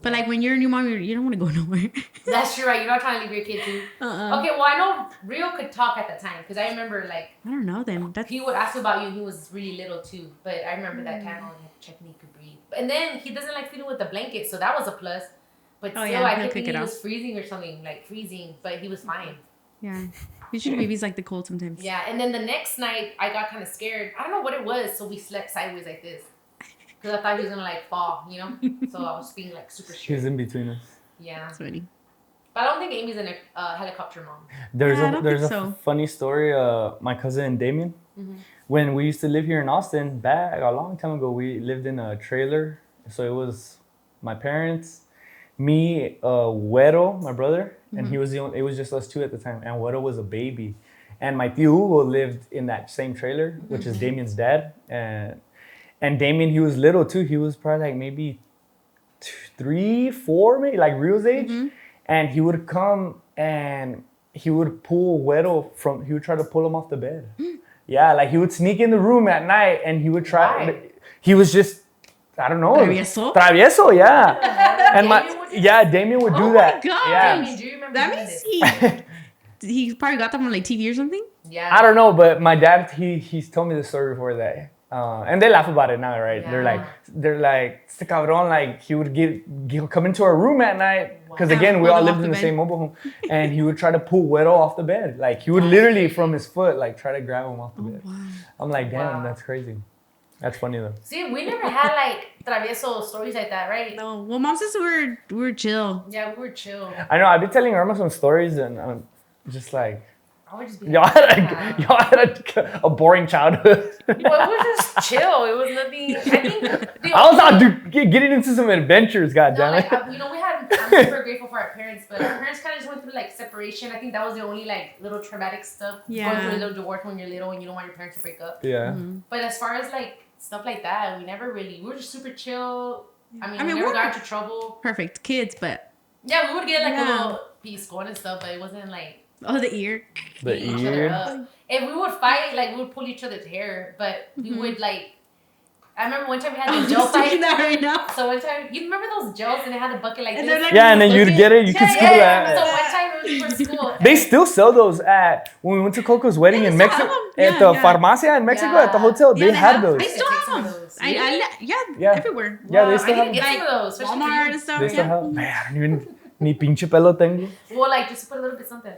But like when you're a new mom, you don't want to go nowhere. That's true, right? You're not trying to leave your kid too. Okay, well I know Rio could talk at the time because I remember like I don't know then. He would ask about you. And he was really little too, but I remember that time when checking he could breathe. And then he doesn't like feeding with the blanket, so that was a plus. But still, I think he was freezing or something, like freezing, but he was fine. Yeah, usually babies like the cold sometimes. Yeah, and then the next night I got kind of scared. I don't know what it was, so we slept sideways like this. Because I thought he was going to, like, fall, you know? So I was being, like, super scared. She was in between us. Yeah. That's funny. But I don't think Amy's a helicopter mom. There's a funny story. My cousin Damien, when we used to live here in Austin, back a long time ago, we lived in a trailer. So it was my parents, me, Güero, my brother, and he was the only. It was just us two at the time, and Güero was a baby, and my tío Hugo lived in that same trailer, which is Damien's dad, and Damien, he was little too. He was probably like maybe 3, 4, maybe like Rio's age. And he would come and he would pull Güero he would try to pull him off the bed. Yeah, like he would sneak in the room at night and he would try. Why? He was just, I don't know. Travieso, yeah. And Damien would do that. Oh my God. Yeah. Damien, do you remember That means he probably got them on like TV or something? Yeah. I don't know, but my dad, he's told me the story before that. And they laugh about it now, right? Yeah. They're like, este cabrón, like he would come into our room at night. Because again, we all lived in the same mobile home. And he would try to pull Güero off the bed. Like he would literally from his foot, like try to grab him off the bed. Wow. I'm like, damn, that's crazy. That's funny though. See, we never had like travieso stories like that, right? No. Well, mom says we were chill. Yeah, we were chill. I know, I've been telling Irma some stories and I'm just like, I would just be y'all had a boring childhood. Well, it was just chill. It was nothing. I think I was out getting into some adventures, goddammit. I'm super grateful for our parents, but our parents kind of just went through like separation. I think that was the only like little traumatic stuff. Yeah. Going through a little divorce when you're little and you don't want your parents to break up. Yeah. But as far as like stuff like that, we were just super chill. I mean we never got into trouble. Perfect kids, but yeah, we would get like a little piece going and stuff, but it wasn't like the ear. Each other up. If we would fight, like we would pull each other's hair, but we would like. I remember one time we had the gel fight. That right now. So one time, you remember those gels and they had a bucket like this? Like, yeah, and then you'd get it, you could scoop that. So one time it was for school. They still sell those when we went to Coco's wedding in Mexico. At the farmacia in Mexico, at the hotel, they had those. They still have them. Really? Everywhere. Yeah, they still I have didn't get some of those. Walmart and stuff. They still have. Man, I don't even. Ni pinche pelo tengo. Well, like, just put a little bit something.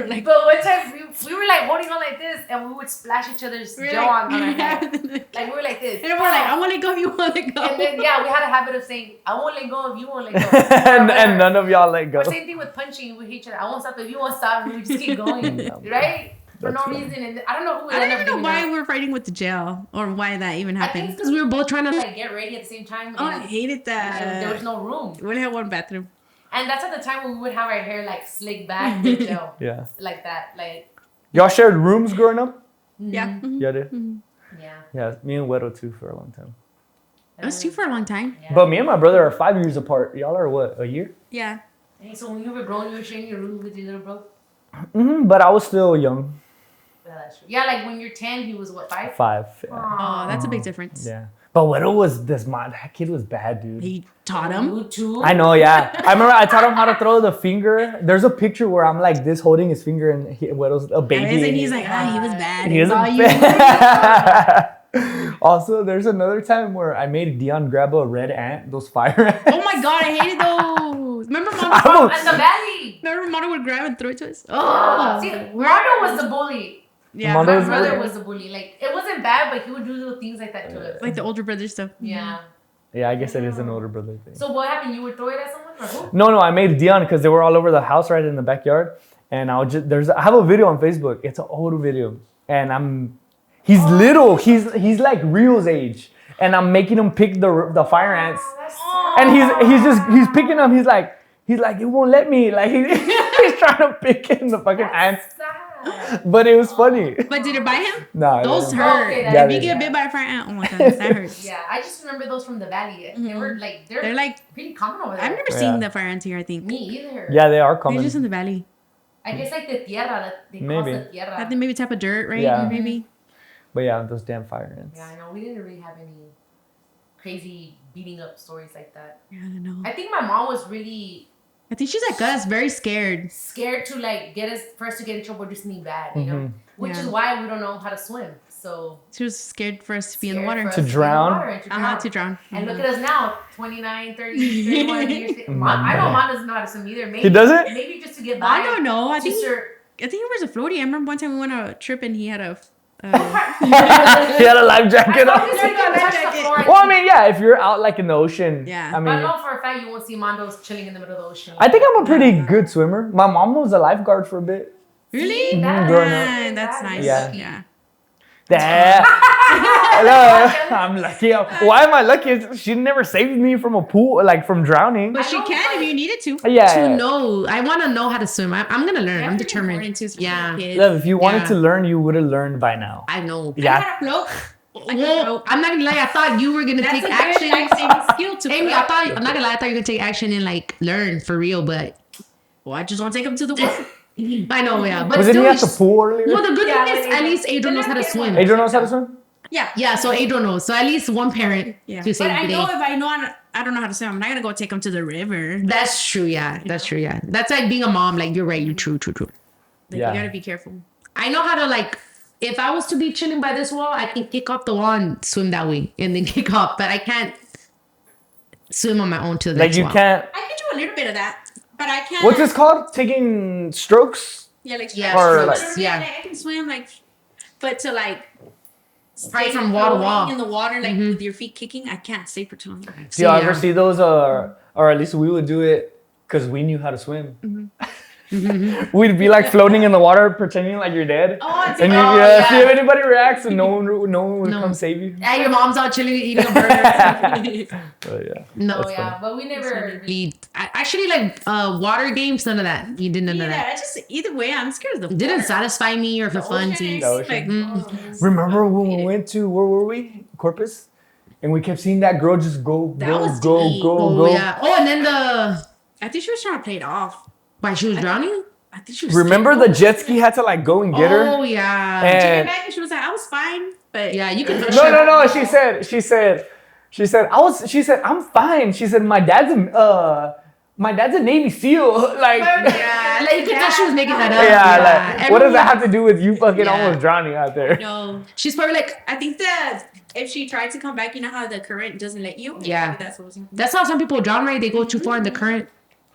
Like, but one time, we were, like, holding on like this, and we would splash each other's gel on our head. Like, we were like this. And we're like, I want to go, you want to go. And then, we had a habit of saying, I won't let go if you won't let go. and none of y'all let go. Or same thing with punching. We hit each other. I won't stop if you won't stop. And we just keep going. Right? For no reason. And I don't know who would end up doing that. I don't even know why we're fighting with the gel, or why that even happened. Because we were both trying to, like, get ready at the same time. Oh, I hated that. And there was no room. We only had one bathroom. And that's at the time when we would have our hair like slicked back with gel. Yeah. Like that. Like. Y'all shared rooms growing up? Yeah. Mm-hmm. Y'all did? Mm-hmm. Yeah. Yeah, me and Güero too for a long time. It was 2 for a long time. Yeah. But me and my brother are 5 years apart. Y'all are what, a year? Yeah. Hey, so when you were growing, you were sharing your room with your little bro? But I was still young. Yeah, that's true. Yeah, like when you're 10, he was what, 5? 5. Yeah. Oh, that's a big difference. Yeah. But Güero was that kid was bad, dude. He taught him. You too? I know, yeah. I remember I taught him how to throw the finger. There's a picture where I'm like this holding his finger and Güero's a baby. And he's like, he was bad. He was bad. Also, there's another time where I made Dion grab a red ant, those fire ants. Oh my God, I hated those. Remember Mono? And the valley. Remember Mono would grab and throw it to us? Oh. See, Mono was the bully. Yeah, Mono my brother was the bully. Like, it wasn't bad, but he would do little things like that to us. Like the older brother stuff. Yeah. Yeah, I guess it is an older brother thing. So what happened? You would throw it at someone or who? No, I made Dion because they were all over the house right in the backyard. And I have a video on Facebook. It's an old video. And he's little. He's like Rio's age. And I'm making him pick the fire ants. And he's picking them. He's like, it won't let me. Like he's trying to pick in the fucking ants. But it was funny. But did it bite him? No. Those hurt. Okay, if you get bit by a fire ant, oh my God, that hurts. Yeah, I just remember those from the valley. Mm-hmm. They were like, they're like pretty common over there. I've never seen the fire ants here, I think. Me either. Yeah, they are common. They're just in the valley. I guess like the tierra. They call Maybe. it the tierra. I think maybe type of dirt, right? Yeah. Maybe. But yeah, those damn fire ants. Yeah, I know. We didn't really have any crazy beating up stories like that. Yeah, I don't know. I think my mom was really I think she's like us, very scared. Scared to like get us first to get in trouble or do something bad, you know? Which is why we don't know how to swim. So she was scared for us to be in the water. To drown? To drown. And look at us now, 29, 30, 31 years. I know Mom doesn't know how to swim either. Maybe, he doesn't? Maybe just to get by. I don't know. I think it it was a floaty. I remember one time we went on a trip and he had a He had a life jacket on. Well, I mean, yeah, if you're out like in the ocean. Yeah. I mean, I know for a fact you won't see Mondo's chilling in the middle of the ocean. I think I'm a pretty good swimmer. My mom was a lifeguard for a bit. Really? Growing up. That's nice. Yeah. Hello. I'm lucky. Why am I lucky? She never saved me from a pool, like from drowning. But she can if you needed to. Yeah. To know, I want to know how to swim. I'm gonna learn. I'm determined. Yeah. Love, if you wanted to learn, you would have learned by now. I know. Yeah. Well, I'm not gonna lie. I thought you were gonna take action. Skill to Amy, I'm not gonna lie. I thought you were gonna take action and like learn for real. But I just want to take him to the water. I know, yeah. But Wasn't he at the pool earlier? Well, the good thing is at least Adrian knows how to swim. Adrian knows how to swim? Yeah. So Adrian knows. So at least one parent. Yeah. To save But I the know day. if I don't know how to swim, I'm not gonna go take him to the river. That's true. Yeah. That's true. Yeah. That's like being a mom. Like you're right. You're true. Like, you gotta be careful. I know how to like. If I was to be chilling by this wall, I can kick off the wall and swim that way, and then kick off. But I can't swim on my own to the next wall. Like you can't. I can do a little bit of that, but I can't. What's this called? Taking strokes? Yeah, like or like, I can swim like, but to like. Right from wall to wall in the water, like with your feet kicking, I can't stay for too long. Do y'all ever see those? Or at least we would do it because we knew how to swim. We'd be like floating in the water, pretending like you're dead. And you see if anybody reacts, and no one would come save you. Yeah, your mom's out chilling eating a burger. But we never actually like water games. None of that. You did none of that. I just either way, I'm scared of the. It didn't satisfy me or for fun. Remember when we went to where were we? Corpus, and we kept seeing that girl just go. Yeah. Oh, and then I think she was trying to play it off. Why she was drowning? I think she was. Remember the jet ski had to like go and get her. Oh yeah. And she was like, I was fine, but yeah, you can. No. She said, I'm fine. She said, my dad's a Navy SEAL. Like, yeah, like you could tell she was making that up. Yeah, like what does that have to do with you fucking almost drowning out there? No, she's probably like. I think that if she tried to come back, you know how the current doesn't let you. Yeah, that's how some people drown. Right, they go too far in the current.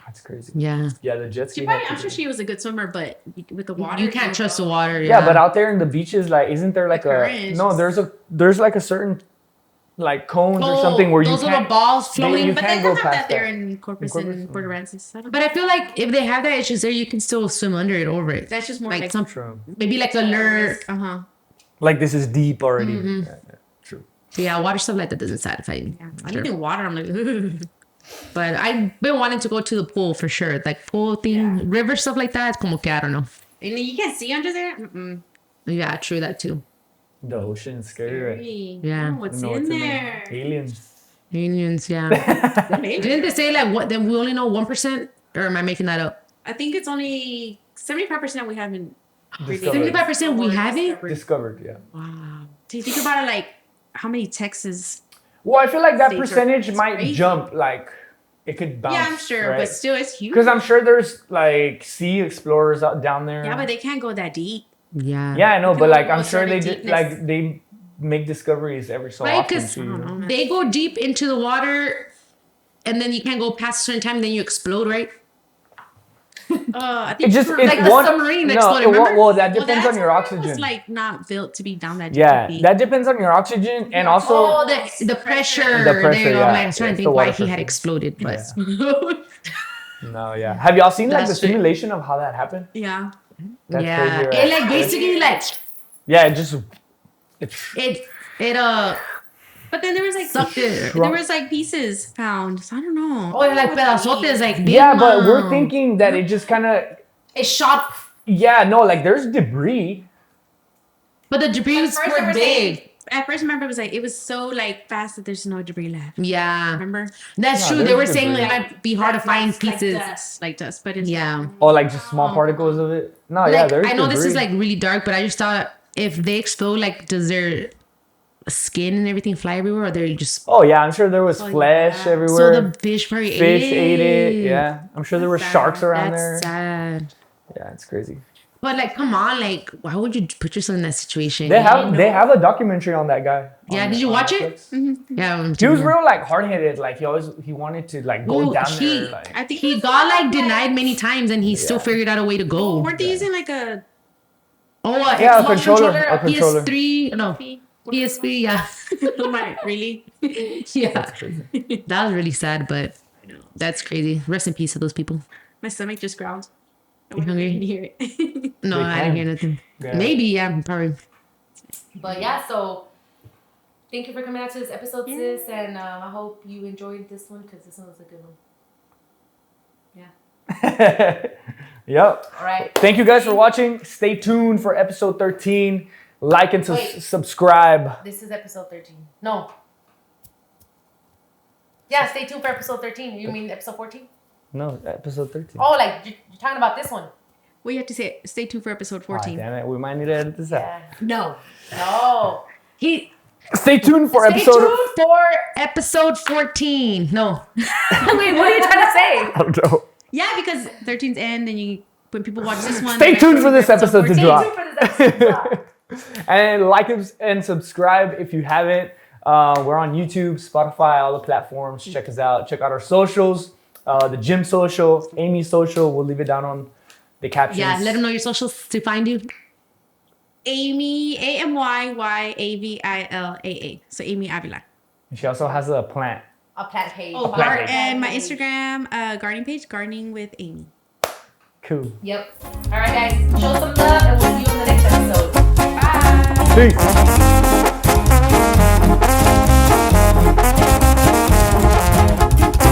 That's crazy. Yeah. Yeah, the jet ski. I'm sure she was a good swimmer, but with the water, you can't trust the water. Yeah, but out there in the beaches, like, isn't there like there's like a certain like cones or something where those you little balls floating. But they don't have that there in Corpus and Port Aransas. But I feel like if they have that, it's just there. You can still swim under it, over it. That's just more like some maybe like alert. Like this is deep already. Yeah, true. Yeah, water stuff like that doesn't satisfy me. Yeah. Anything water, I'm like. But I've been wanting to go to the pool for sure. Like pool thing, river stuff like that. Como que I don't know. And you can't see under there? Yeah, true that too. The ocean is scary, right? Yeah. What's in there? Aliens, yeah. Didn't they say like what? Then we only know 1%, or am I making that up? I think it's only 75% we haven't. 75% we haven't discovered. Yeah. Wow. Do you think about it, like how many Texas? Well, I feel like that percentage might jump. Like it could bounce. Yeah, I'm sure, right? but still, it's huge. Because I'm sure there's like sea explorers out down there. Yeah, but they can't go that deep. Yeah. Yeah, I know, but like I'm sure they did. Like they make discoveries every so often. Because they go deep into the water, and then you can't go past a certain time, and then you explode, right? I think it's like the submarine exploded. Well, that depends on your oxygen. It's like not built to be down that deep. Yeah, that depends on your oxygen and also the pressure. The pressure. Yeah. I was trying to think why he had exploded, but no, yeah. Have y'all seen like the simulation of how that happened? Yeah. That's yeah. Crazy, right? It like basically like. Yeah, it just. But then there was like pieces found. So I don't know. Oh, like pedazotes, like yeah, but we're thinking that it just kind of it shot. Yeah, no, like there's debris. But the debris was big. At first, remember it was so like fast that there's no debris left. Yeah, remember? That's true. They were saying it might be hard to find pieces like dust, but it's Oh, like just small particles of it. No, like, yeah, there's. I know debris. this is like really dark, but I just thought if they explode, like, does their skin and everything fly everywhere, or they're just? Oh yeah, I'm sure there was flesh everywhere. So the fish probably ate it. Yeah, I'm sure there were sharks around there. That's sad. Yeah, it's crazy. But like, come on, like, why would you put yourself in that situation? They have a documentary on that guy. Yeah, did you watch it? Mm-hmm. Yeah, he was real like hard headed. Like he wanted to like go down there. Like, I think he got like denied many times, and he still figured out a way to go. Weren't they using like a yeah, a controller. A controller. PS3. No. PSP, yeah. Really? Yeah. That was really sad, but that's crazy. Rest in peace to those people. My stomach just growled. You hungry? I didn't hear it. No, I didn't hear nothing. Yeah. Maybe, yeah, probably. But yeah, so thank you for coming out to this episode, sis, and I hope you enjoyed this one because this one was a good one. Yeah. Yep. All right. Thank you guys for watching. Stay tuned for episode 13. Like and subscribe. This is episode 13. No. Yeah, stay tuned for episode 13. You mean episode 14? No, episode 13. Oh, like you're talking about this one. Well, you have to say stay tuned for episode 14. Oh, damn it. We might need to edit this out. No. Stay tuned for episode 14. No. Wait, what are you trying to say? I don't know. Yeah, because 13's end, and when people watch this one, stay tuned for this episode to drop. Stay tuned for this episode to drop. And like and subscribe if you haven't. We're on YouTube, Spotify, all the platforms. Check us out. Check out our socials. The gym social, Amy's social. We'll leave it down on the captions. Yeah, let them know your socials to find you. Amy, AMYYAVILAA. So Amy Avila. And she also has a plant. A plant page. Oh, and my Instagram gardening page, Gardening with Amy. Cool. Yep. All right, guys. Show some love, and we'll see you in the next episode. Bye. Peace.